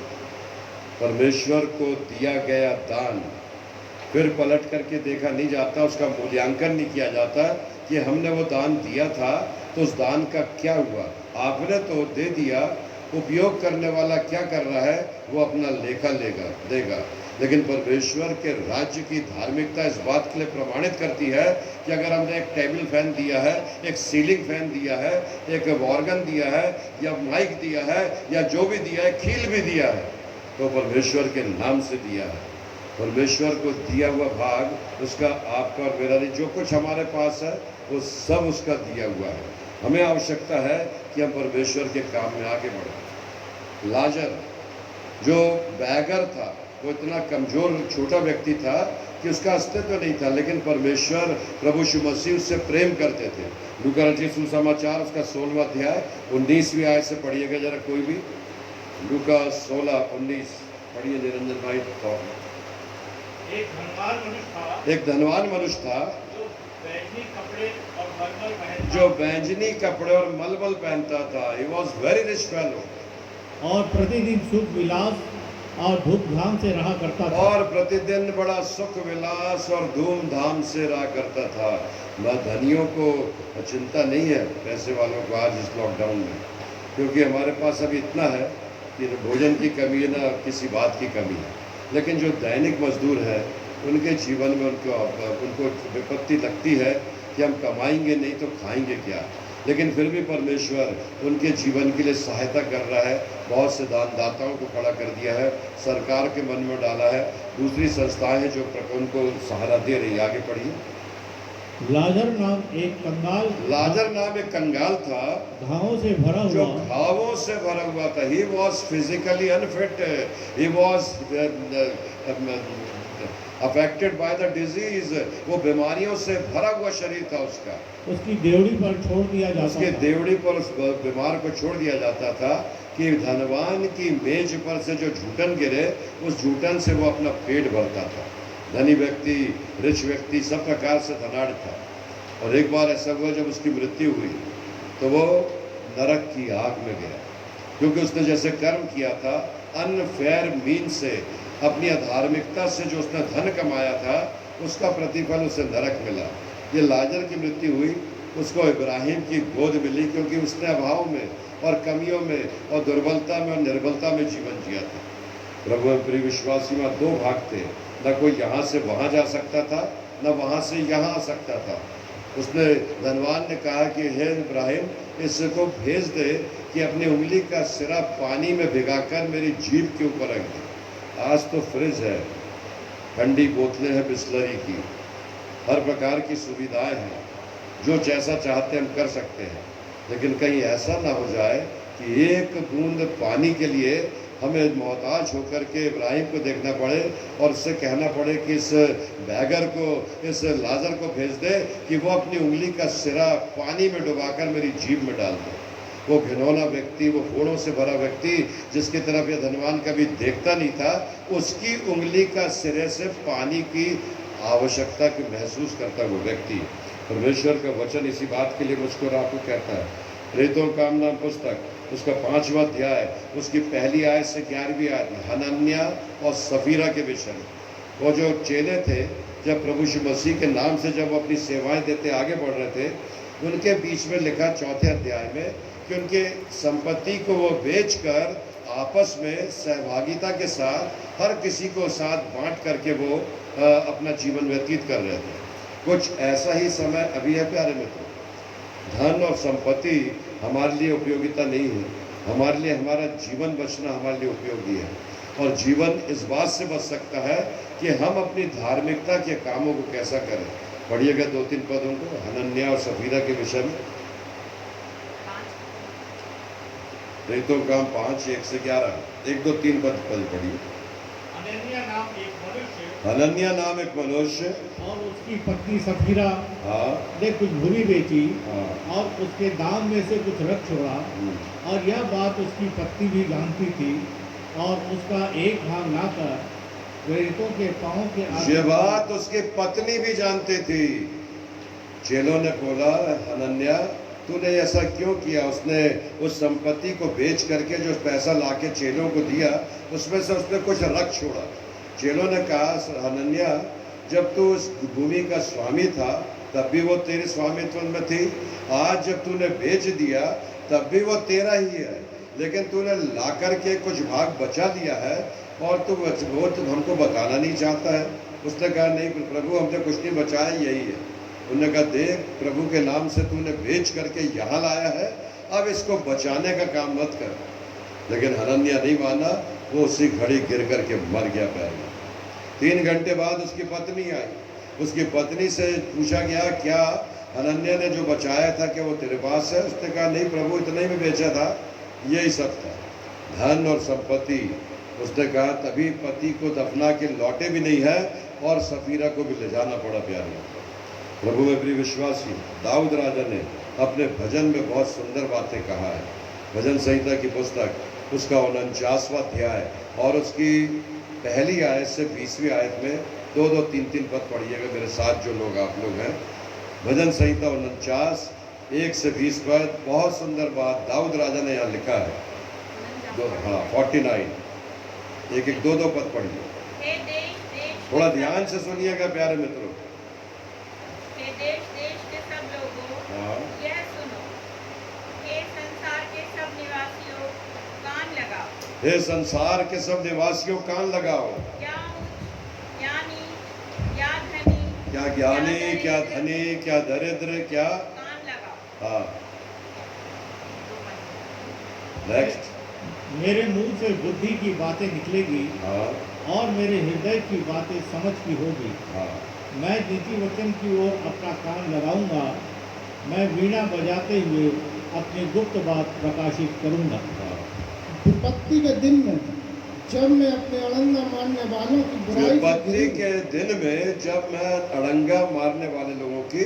[SPEAKER 1] परमेश्वर को दिया गया दान फिर पलट करके देखा नहीं जाता, उसका मूल्यांकन नहीं किया जाता कि हमने वो दान दिया था तो उस दान का क्या हुआ। आपने तो दे दिया, उपयोग करने वाला क्या कर रहा है वो अपना लेखा देगा। लेकिन परमेश्वर के राज्य की धार्मिकता इस बात के लिए प्रमाणित करती है कि अगर हमने एक टेबल फैन दिया है, एक सीलिंग फैन दिया है, एक ऑर्गन दिया है, या माइक दिया है, या जो भी दिया है, खील भी दिया है, तो परमेश्वर के नाम से दिया है। परमेश्वर को दिया हुआ भाग उसका आपका और मेरा नहीं, जो कुछ हमारे पास है वो सब उसका दिया हुआ है। हमें आवश्यकता है कि हम परमेश्वर के काम में आगे बढ़ें। लाजर जो बैगर था, वो इतना कमज़ोर छोटा व्यक्ति था कि उसका अस्तित्व नहीं था, लेकिन परमेश्वर प्रभु यीशु मसीह उससे प्रेम करते थे। लूका रचित सुसमाचार उसका 16वां अध्याय 19वीं आयत से पढ़िएगा जरा कोई भी। लूका 16:19 पढ़िए निरंजन भाई।
[SPEAKER 3] एक धनवान मनुष्य था
[SPEAKER 1] एक धनवान मनुष्य था
[SPEAKER 3] जो बैंगनी कपड़े और मलमल पहनता
[SPEAKER 1] जो बैंजनी कपड़े और मलमल पहनता था। He was very rich fellow.
[SPEAKER 4] और प्रतिदिन सुख विलास और धूमधाम से रहा करता था।
[SPEAKER 1] और प्रतिदिन बड़ा सुख विलास और धूमधाम से रहा करता था। न धनियों को चिंता नहीं है, पैसे वालों को आज इस लॉकडाउन में, क्योंकि हमारे पास अभी इतना है कि न भोजन की कमी है न किसी बात की कमी है। लेकिन जो दैनिक मजदूर है उनके जीवन में उनको विपत्ति लगती है कि हम कमाएंगे नहीं तो खाएंगे क्या। लेकिन फिर भी परमेश्वर उनके जीवन के लिए सहायता कर रहा है। बहुत से दानदाताओं को खड़ा कर दिया है, सरकार के मन में डाला है, दूसरी संस्थाएं हैं जो उनको सहारा दे रही है। आगे पढ़िए।
[SPEAKER 4] लाजर नाम एक कंगाल
[SPEAKER 1] लाजर नाम एक कंगाल था
[SPEAKER 4] घावों से भरा
[SPEAKER 1] जो
[SPEAKER 4] हुआ
[SPEAKER 1] घावों से भरा हुआ था। He was physically unfit, he was affected by the disease. वो बीमारियों से भरा हुआ शरीर था उसका।
[SPEAKER 4] उसकी देवड़ी पर छोड़ दिया
[SPEAKER 1] उसके
[SPEAKER 4] जाता था।
[SPEAKER 1] देवड़ी पर उस बीमार को छोड़ दिया जाता था कि धनवान की मेज पर से जो झूठन गिरे उस झूठन से वो अपना पेट भरता था। धनी व्यक्ति, रिच व्यक्ति सब प्रकार से धनाढ़ था। और एक बार ऐसा हुआ जब उसकी मृत्यु हुई तो वो नरक की आग में गया, क्योंकि उसने जैसे कर्म किया था अनफेयर मीन से, अपनी अधार्मिकता से जो उसने धन कमाया था उसका प्रतिफल उसे नरक मिला। ये लाजर की मृत्यु हुई, उसको इब्राहिम की गोद मिली, क्योंकि उसने अभाव में और कमियों में और दुर्बलता में और निर्बलता में जीवन जिया था। प्रभु में प्रिय विश्वासी में दो भाग थे, न कोई यहाँ से वहाँ जा सकता था न वहाँ से यहाँ आ सकता था। उसने धनवान ने कहा कि हे इब्राहिम इसको भेज दे कि अपनी उंगली का सिरा पानी में भिगाकर मेरी जीभ के ऊपर रख दे। आज तो फ्रिज है, ठंडी बोतलें हैं बिस्लरी की, हर प्रकार की सुविधाएं हैं, जो जैसा चाहते हम कर सकते हैं। लेकिन कहीं ऐसा ना हो जाए कि एक बूंद पानी के लिए हमें मोहताज होकर के इब्राहिम को देखना पड़े और उससे कहना पड़े कि इस बैगर को, इस लाजर को भेज दे कि वो अपनी उंगली का सिरा पानी में डुबाकर मेरी जीभ में डाल दे। वो घिनौना व्यक्ति, वो फोड़ों से भरा व्यक्ति जिसकी तरफ यह धनवान कभी देखता नहीं था, उसकी उंगली का सिरे से पानी की आवश्यकता की महसूस करता वो व्यक्ति। परमेश्वर का वचन इसी बात के लिए मुझको और आपको कहता है। प्रेरितों का नाम पुस्तक उसका 5वां अध्याय उसकी पहली आयत से 11वीं आयत में हनन्याह और सफीरा के विषय में, वो जो चेले थे जब प्रभु यीशु मसीह के नाम से जब वो अपनी सेवाएं देते आगे बढ़ रहे थे, उनके बीच में लिखा 4थे अध्याय में कि उनके संपत्ति को वो बेचकर आपस में सहभागिता के साथ हर किसी को साथ बांट करके वो अपना जीवन व्यतीत कर रहे थे। कुछ ऐसा ही समय अभी है प्यारे मित्रों। धन और संपत्ति हमारे लिए उपयोगिता नहीं है, हमारे लिए हमारा जीवन बचना हमारे लिए उपयोगी है। और जीवन इस बात से बच सकता है कि हम अपनी धार्मिकता के कामों को कैसा करें। पढ़िएगा 2-3 पदों को हनन्याह और सफीरा के विषय में। प्रेरितों का काम 5:1 से 11, 1-2-3 पद पढ़िए।
[SPEAKER 3] हनन्याह नाम एक मनुष्य
[SPEAKER 1] हनन्याह नाम एक मनुष्य
[SPEAKER 4] और उसकी पत्नी सफीरा
[SPEAKER 1] हाँ
[SPEAKER 4] ने कुछ भूमि बेची
[SPEAKER 1] हाँ
[SPEAKER 4] और उसके दाम में से कुछ रख छोड़ा। और यह बात उसकी पत्नी भी जानती थी और उसका एक भाग लाकर प्रेरितों के पांव के
[SPEAKER 1] ये बात उसकी पत्नी भी जानती थी। चेलों ने बोला हनन्याह तूने ऐसा क्यों किया। उसने उस संपत्ति को बेच करके जो पैसा लाके चेलों को दिया उसमें से उसने कुछ रख छोड़ा। चेलों ने कहा हनन्याह जब तू उस भूमि का स्वामी था तब भी वो तेरे स्वामित्व में थी, आज जब तूने बेच दिया तब भी वो तेरा ही है, लेकिन तूने ला करके कुछ भाग बचा लिया है और तू वो तो हमको बताना नहीं चाहता है। उसने कहा नहीं प्रभु हमने कुछ नहीं बचाया, यही है। उन्होंने कहा देख प्रभु के नाम से तूने बेच करके यहाँ लाया है, अब इसको बचाने का काम मत कर। लेकिन हनन्याह नहीं माना, वो उसी घड़ी गिर करके मर गया पैर में। 3 घंटे बाद उसकी पत्नी आई। उसकी पत्नी से पूछा गया क्या हनन्याह ने जो बचाया था क्या वो तेरे पास है। उसने कहा नहीं प्रभु इतना ही में बेचा था, यही सब था, धन और संपत्ति। उसने कहा तभी पति को दफना के लौटे भी नहीं है और सफीरा को भी ले जाना पड़ा प्यारे। प्रभु में प्रिय विश्वासी दाऊद राजा ने अपने भजन में बहुत सुंदर बातें कहा है। भजन संहिता की पुस्तक उसका 49वां अध्याय और उसकी पहली आयत से 20वीं आयत में दो दो तीन तीन पद पढ़िएगा मेरे साथ जो लोग आप लोग हैं। भजन संहिता 49 1 से 20 पद। बहुत सुंदर बात दाऊद राजा ने यहाँ लिखा है। हाँ 49 एक एक दो दो पद पढ़िए।
[SPEAKER 2] हे देश देश
[SPEAKER 1] थोड़ा ध्यान से सुनिएगा प्यारे मित्रों।
[SPEAKER 2] हे देश देश के सब लोगों
[SPEAKER 1] हाँ
[SPEAKER 2] यह सुनो, हे संसार के सब निवासियों कान लगाओ,
[SPEAKER 1] हे संसार के सब निवासियों कान लगाओ।
[SPEAKER 2] क्या ज्ञानी क्या धनी
[SPEAKER 1] क्या ज्ञानी क्या धनी क्या दरिद्र क्या।
[SPEAKER 2] कान लगाओ।
[SPEAKER 1] हाँ नेक्स्ट।
[SPEAKER 4] मेरे मुंह से बुद्धि की बातें निकलेगी
[SPEAKER 1] हाँ
[SPEAKER 4] और मेरे हृदय की बातें समझ की होगी।
[SPEAKER 1] हाँ
[SPEAKER 4] मैं नीति वचन की ओर अपना कान लगाऊंगा, मैं वीणा बजाते हुए अपनी गुप्त बात प्रकाशित करूंगा।
[SPEAKER 1] हाँ।
[SPEAKER 5] विपत्ति के दिन में जब मैं अपने अड़ंगा मारने वालों की बुराई से
[SPEAKER 1] विपत्ति
[SPEAKER 5] घिरूं,
[SPEAKER 1] के दिन में जब मैं अड़ंगा मारने वाले लोगों की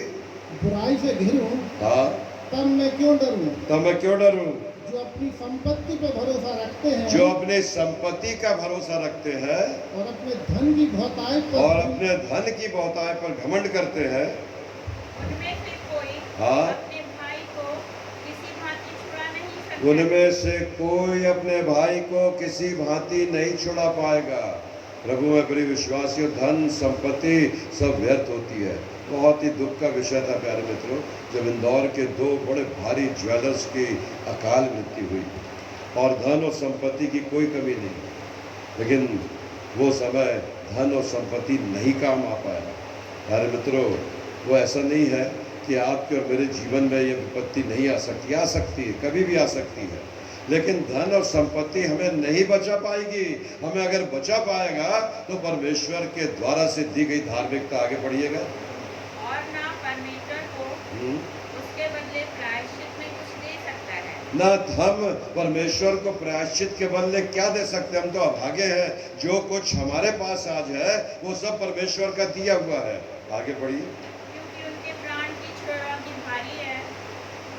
[SPEAKER 5] बुराई से घिरूं,
[SPEAKER 1] हाँ
[SPEAKER 5] तब मैं क्यों डरूं?
[SPEAKER 1] तब मैं क्यों डरूं?
[SPEAKER 5] जो अपनी संपत्ति पर भरोसा रखते हैं
[SPEAKER 1] जो अपने संपत्ति का भरोसा रखते हैं
[SPEAKER 5] और अपने धन की बहुतायत पर
[SPEAKER 1] और अपने धन की बहुतायत पर घमंड करते हैं।
[SPEAKER 2] उनमें से कोई
[SPEAKER 1] हाँ।
[SPEAKER 2] अपने भाई को किसी भांति छुड़ा नहीं सकता।
[SPEAKER 1] उनमें से कोई अपने भाई को किसी भांति नहीं छुड़ा पाएगा। प्रभु में प्रिय विश्वासियों, धन संपत्ति सब व्यर्थ होती है। बहुत ही दुख का विषय था प्यारे मित्रों, जब इंदौर के दो बड़े भारी ज्वेलर्स की अकाल मृत्यु हुई और धन और संपत्ति की कोई कमी नहीं, लेकिन वो समय धन और संपत्ति नहीं काम आ पाया। प्यारे मित्रों, वो ऐसा नहीं है कि आपके और मेरे जीवन में ये विपत्ति नहीं आ सकती है, कभी भी आ सकती है, लेकिन धन और संपत्ति हमें नहीं बचा पाएगी। हमें अगर बचा पाएगा तो परमेश्वर के द्वारा से दी गई धार्मिकता। आगे बढ़िएगा।
[SPEAKER 2] और ना परमेश्वर को उसके बदले प्रायश्चित में कुछ दे सकता है।
[SPEAKER 1] ना हम परमेश्वर को प्रायश्चित के बदले क्या दे सकते हैं? हम तो अभागे हैं। जो कुछ हमारे पास आज है वो सब परमेश्वर का दिया हुआ है। आगे बढ़िए।
[SPEAKER 2] क्योंकि उनके प्राण की छुड़ौती भारी है,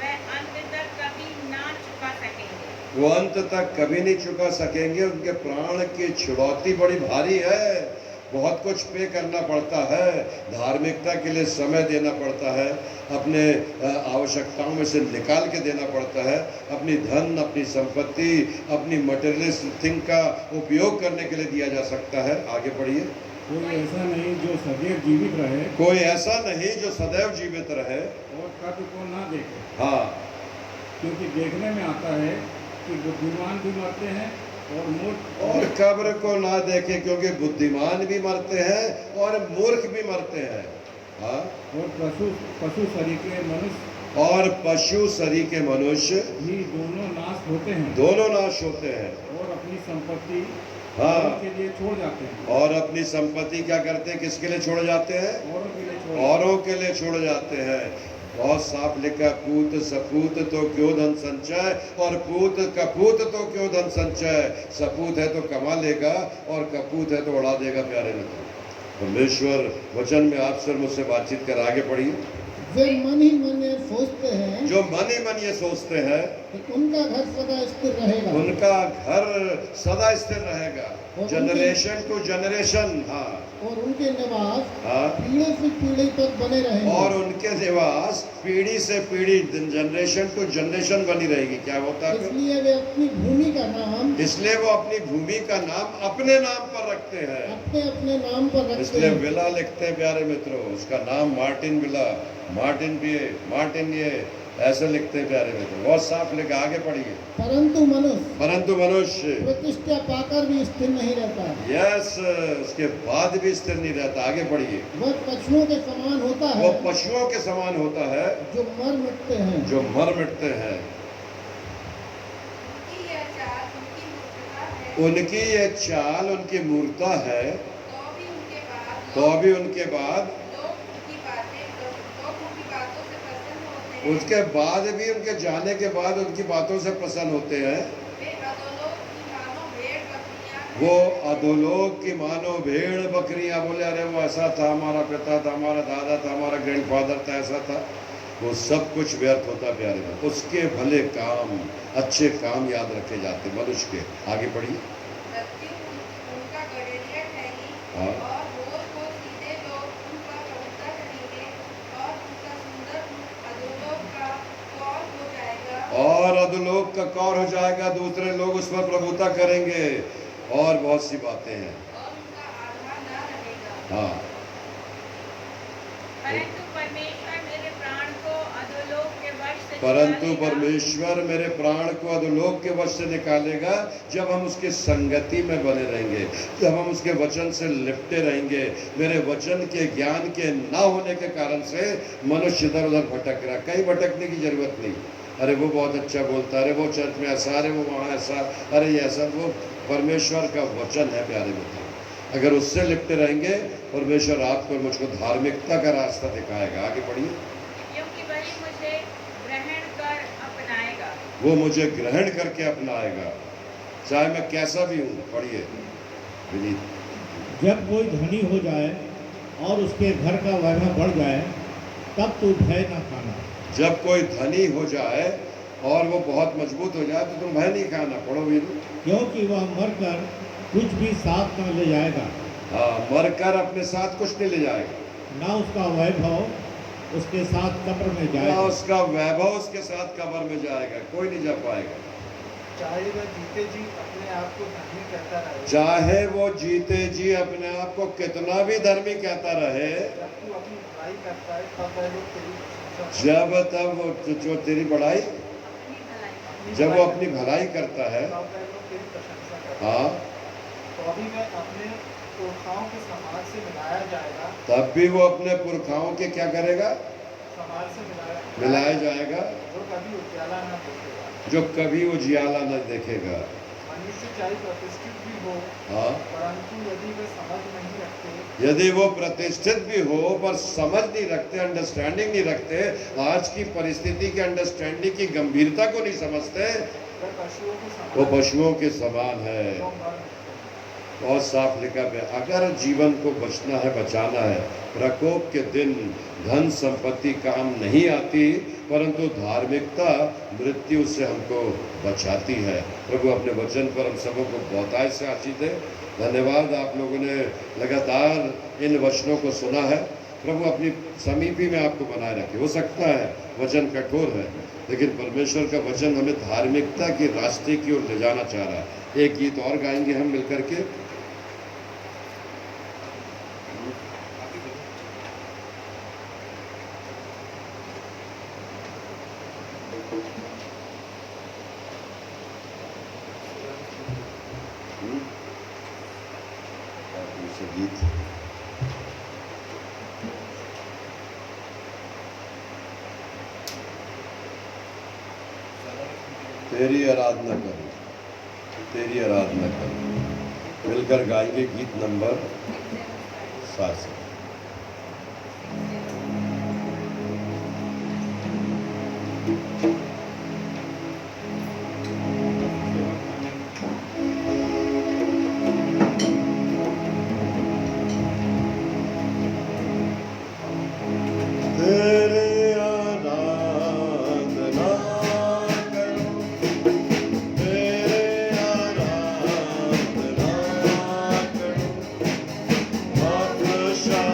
[SPEAKER 2] वह अंत तक कभी ना चुका सकेंगे।
[SPEAKER 1] वो अंत तक कभी नहीं चुका सकेंगे। उनके प्राण की छुड़ौती बड़ी भारी है। बहुत कुछ पे करना पड़ता है, धार्मिकता के लिए समय देना पड़ता है, अपने आवश्यकताओं में से निकाल के देना पड़ता है, अपनी धन अपनी संपत्ति अपनी मटेरियलिस्ट थिंग का उपयोग करने के लिए दिया जा सकता है। आगे बढ़िए।
[SPEAKER 4] कोई ऐसा नहीं जो सदैव जीवित रहे
[SPEAKER 1] कोई ऐसा नहीं जो सदैव जीवित रहे
[SPEAKER 4] और कब्र को ना देखे,
[SPEAKER 1] हाँ,
[SPEAKER 4] क्योंकि देखने में आता है कि बुद्धिमान भी मरते हैं और मूर्ख
[SPEAKER 1] और कब्र को ना देखे, क्योंकि बुद्धिमान भी मरते हैं और मूर्ख भी मरते हैं। हाँ,
[SPEAKER 4] और पशु सरीखे मनुष्य
[SPEAKER 1] और पशु सरीखे मनुष्य
[SPEAKER 4] भी दोनों नाश होते हैं
[SPEAKER 1] दोनों नाश होते हैं।
[SPEAKER 4] और अपनी संपत्ति
[SPEAKER 1] हाँ।
[SPEAKER 4] के लिए छोड़ जाते हैं।
[SPEAKER 1] और अपनी संपत्ति क्या करते हैं? किसके लिए छोड़ जाते हैं?
[SPEAKER 4] औरों के लिए छोड़
[SPEAKER 1] औरों के लिए छोड़ जाते हैं। बहुत साफ लिखा, पूत सपूत तो क्यों धन संचय और पूत कपूत तो क्यों धन संचय। सपूत है तो कमा लेगा और कपूत है तो उड़ा देगा। प्यारे मित्र, परमेश्वर वचन में आपसे मुझसे बातचीत कर आगे बढ़िए।
[SPEAKER 5] वे मन ही मन ये सोचते हैं
[SPEAKER 1] जो मन ही मन ये सोचते हैं
[SPEAKER 5] कि उनका घर सदा स्थिर रहेगा
[SPEAKER 1] उनका घर सदा स्थिर रहेगा, जनरेशन टू जनरेशन। हाँ
[SPEAKER 5] और उनके निवास
[SPEAKER 1] हाँ,
[SPEAKER 5] पीढ़ी से पीढ़ी तक बने रहेंगे।
[SPEAKER 1] और उनके निवास पीढ़ी से पीढ़ी जनरेशन टू जनरेशन बनी रहेगी। क्या होता है?
[SPEAKER 5] इसलिए वे अपनी भूमि का नाम
[SPEAKER 1] इसलिए वो अपनी भूमि का नाम अपने नाम पर रखते हैं।
[SPEAKER 5] अपने अपने नाम पर रखते
[SPEAKER 1] इसलिए
[SPEAKER 5] हैं।
[SPEAKER 1] विला लिखते हैं प्यारे मित्रों, उसका नाम मार्टिन विला, मार्टिन पिए, मार्टिन ये ऐसे लिखते हैं प्यारे मित्रों। बहुत साफ लिखा। आगे पढ़िए।
[SPEAKER 5] परंतु मनुष्य
[SPEAKER 1] मनुष्य
[SPEAKER 5] प्रतिष्ठा पाकर भी स्थिर नहीं रहता।
[SPEAKER 1] यस, उसके बाद भी स्थिर नहीं रहता। आगे बढ़िए।
[SPEAKER 5] वह पशुओं के समान होता
[SPEAKER 1] वो
[SPEAKER 5] है
[SPEAKER 1] पशुओं के समान होता है
[SPEAKER 5] जो मर मिटते हैं।
[SPEAKER 1] जो मर मिटते हैं।
[SPEAKER 2] उनकी यह चाल उनकी मूर्खता है,
[SPEAKER 1] उनकी ये चाल उनकी मूर्खता है,
[SPEAKER 2] तो भी उनके बाद
[SPEAKER 1] तो भी उनके बाद
[SPEAKER 2] लोग उनकी बातों से प्रसन्न होते हैं।
[SPEAKER 1] उसके बाद भी उनके जाने के बाद उनकी बातों से प्रसन्न होते हैं।
[SPEAKER 2] वे अधोलोक की मानो भेड़ बकरियां हैं।
[SPEAKER 1] वो अधोलोक की मानो भेड़ बकरियां। बोले अरे वो ऐसा था, हमारा पिता था, हमारा दादा था, हमारा ग्रैंडफादर था, ऐसा था। वो सब कुछ व्यर्थ होता प्यारे में। उसके भले काम, अच्छे काम याद रखे जाते मनुष्य के। आगे बढ़िए।
[SPEAKER 2] मृत्यु उनका गड़ेरिया ठहरी
[SPEAKER 1] हाँ।
[SPEAKER 2] और रोज को
[SPEAKER 1] अधोलोक का कौर हो जाएगा, दूसरे लोग उस पर प्रभुता करेंगे और बहुत सी बातें हैं।
[SPEAKER 2] और उनका आधार न रहेगा।
[SPEAKER 1] हाँ,
[SPEAKER 2] परंतु परमेश्वर मेरे प्राण को अधोलोक के वश से
[SPEAKER 1] परंतु
[SPEAKER 2] निकालेगा।
[SPEAKER 1] परमेश्वर मेरे प्राण को अधोलोक के वश से निकालेगा जब हम उसकी संगति में बने रहेंगे, जब हम उसके वचन से लिपटे रहेंगे। मेरे वचन के ज्ञान के ना होने के कारण से मनुष्य इधर उधर भटक रहा। कहीं भटकने की जरूरत नहीं। अरे वो बहुत अच्छा बोलता है, अरे वो चर्च में ऐसा, अरे वो वहाँ ऐसा, अरे ये ऐसा। वो परमेश्वर का वचन है प्यारे मित्र। अगर उससे लिपटे रहेंगे, परमेश्वर आपको और मुझको धार्मिकता का रास्ता दिखाएगा। आगे पढ़िए।
[SPEAKER 2] क्योंकि वही मुझे ग्रहण कर अपनाएगा।
[SPEAKER 1] वो मुझे ग्रहण करके अपनाएगा, चाहे मैं कैसा भी हूँ। पढ़िए विनीत।
[SPEAKER 4] जब कोई धनी हो जाए और उसके घर का वैभव बढ़ जाए, तब तू भय न खाना।
[SPEAKER 1] जब कोई धनी हो जाए और वो बहुत मजबूत हो जाए तो तुम भय नहीं खाना। पढ़ो वीरू।
[SPEAKER 4] क्योंकि वह मरकर कुछ भी साथ न ले जाएगा,
[SPEAKER 1] हाँ, मरकर अपने साथ कुछ नहीं ले जाएगा।
[SPEAKER 4] ना उसका वैभव उसके साथ कब्र में
[SPEAKER 1] ना
[SPEAKER 4] जाएगा।
[SPEAKER 1] उसका वैभव उसके साथ कब्र में जाएगा, कोई नहीं जा पाएगा।
[SPEAKER 6] चाहे वह जीते जी अपने आप को धर्मी कहता रहे,
[SPEAKER 1] चाहे वो जीते जी अपने आप को कितना भी धर्मी कहता रहे,
[SPEAKER 6] जब तू अपनी भलाई करता है तब वह लोग तेरी प्रशंसा
[SPEAKER 1] जब तब वो जो तेरी बड़ाई,
[SPEAKER 2] अपनी भलाई।
[SPEAKER 1] जब वो अपनी भलाई करता है,
[SPEAKER 6] तब वह लोग तेरी प्रशंसा करते हैं।
[SPEAKER 1] हाँ,
[SPEAKER 6] तो अभी वह अपने पुरखाओं के समाज से मिलाया जाएगा,
[SPEAKER 1] तब भी वो अपने पुरखाओं के क्या करेगा?
[SPEAKER 6] समाज से
[SPEAKER 1] मिलाया जाएगा,
[SPEAKER 6] जो कभी उजाला न देखेगा।
[SPEAKER 1] जो कभी उजियाला न देखेगा।
[SPEAKER 6] मनुष्य चाहे प्रतिष्ठित भी हो,
[SPEAKER 1] हाँ,
[SPEAKER 6] परंतु यदि वे समझ नहीं रखते,
[SPEAKER 1] यदि वो प्रतिष्ठित भी हो पर समझ नहीं रखते, अंडरस्टैंडिंग नहीं रखते, आज की परिस्थिति के अंडरस्टैंडिंग की गंभीरता को नहीं समझते,
[SPEAKER 6] वे पशुओं के
[SPEAKER 1] वो
[SPEAKER 6] समान
[SPEAKER 1] पशुओं के समान है।
[SPEAKER 6] जो मर मिटते हैं।
[SPEAKER 1] बहुत साफ लिखा है। अगर जीवन को बचना है, बचाना है, प्रकोप के दिन धन संपत्ति काम नहीं आती, परंतु धार्मिकता मृत्यु से हमको बचाती है। प्रभु अपने वचन पर हम सबों को बहुतायत से आशीष दे। धन्यवाद, आप लोगों ने लगातार इन वचनों को सुना है। प्रभु अपनी समीपी में आपको बनाए रखे। हो सकता है वचन कठोर है, लेकिन परमेश्वर का वचन हमें धार्मिकता के रास्ते की ओर ले जाना चाह रहा है। एक गीत और गाएंगे हम मिलकर के। गीत तेरी आराधना करूं, तेरी आराधना करूं। मिलकर गाएंगे गीत नंबर 7। Shine.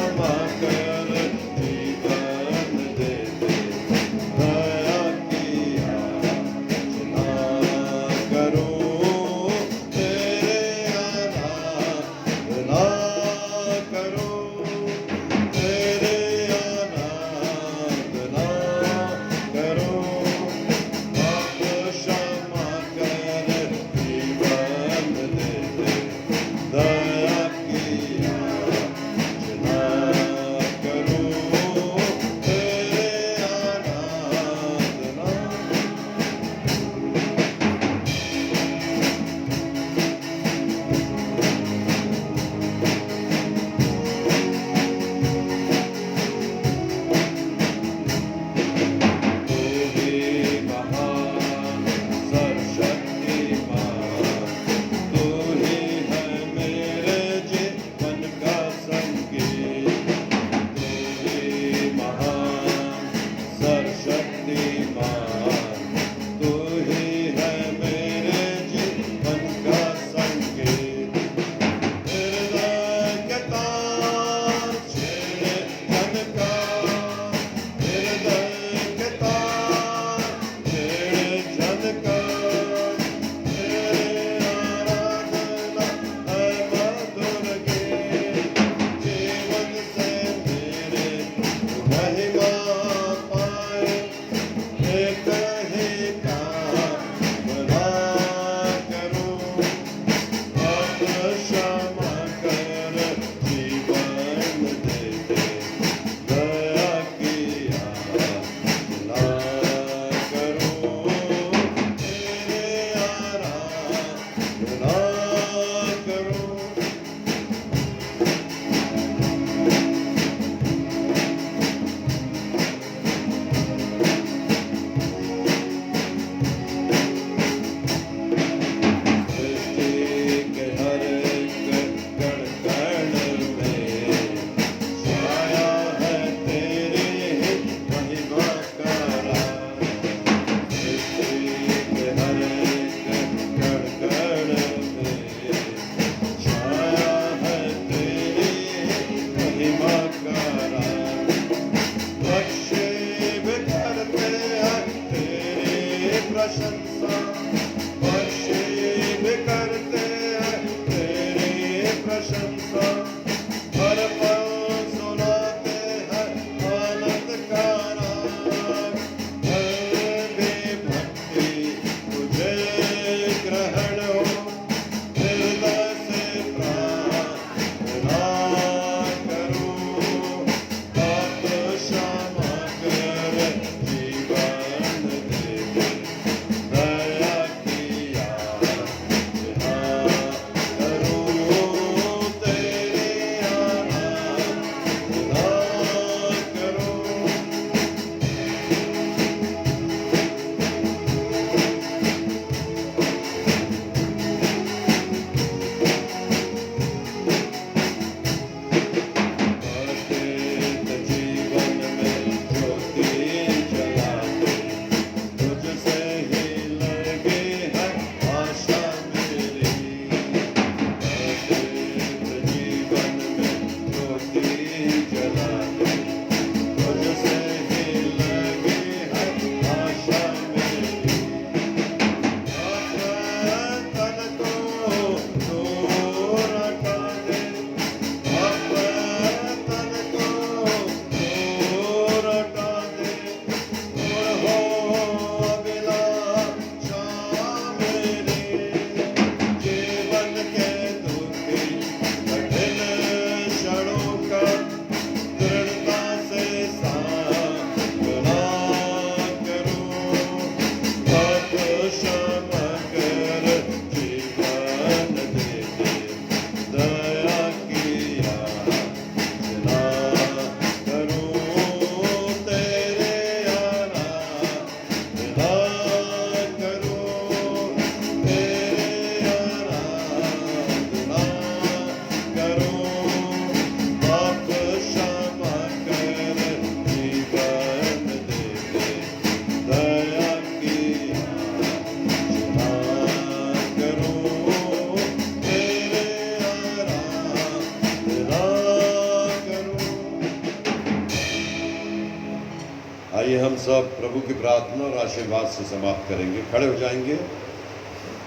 [SPEAKER 1] आइए हम सब प्रभु की प्रार्थना और आशीर्वाद से समाप्त करेंगे। खड़े हो जाएंगे।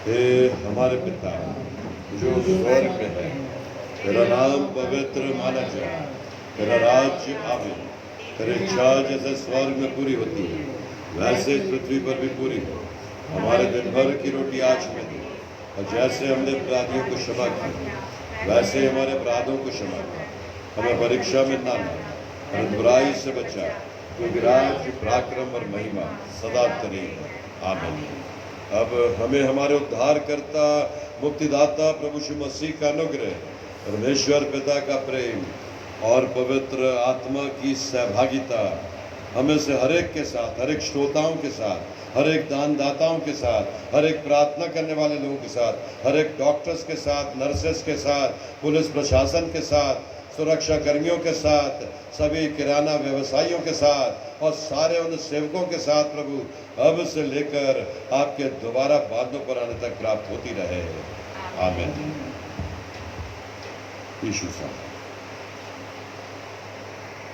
[SPEAKER 1] हे हमारे पिता जो स्वर्ग में है, तेरा नाम पवित्र माना जाए, तेरा राज्य आवे, तेरी इच्छा जैसे स्वर्ग में पूरी होती है वैसे पृथ्वी पर भी पूरी हो। हमारे दिन भर की रोटी आज में दे, और जैसे हमने अपराधियों को क्षमा किया वैसे हमारे अपराधों को क्षमा कर। हमें परीक्षा में ना ला, और बुराई से बचा, क्योंकि राज्य, पराक्रम और महिमा सदा तेरी है। आमीन। अब हमें हमारे उद्धारकर्ता, मुक्तिदाता प्रभु यीशु मसीह का अनुग्रह, परमेश्वर पिता का प्रेम और पवित्र आत्मा की सहभागिता हमें से हर एक के साथ, हर एक श्रोताओं के साथ, हर एक दानदाताओं के साथ, हर एक प्रार्थना करने वाले लोगों के साथ, हर एक डॉक्टर्स के साथ, नर्सेस के साथ, पुलिस प्रशासन के साथ, सुरक्षा कर्मियों के साथ, सभी किराना व्यवसायियों के साथ और सारे उन सेवकों के साथ प्रभु अब से लेकर आपके दोबारा बादलों पर आने तक प्राप्त होती रहे। आमीन। यीशु साहब।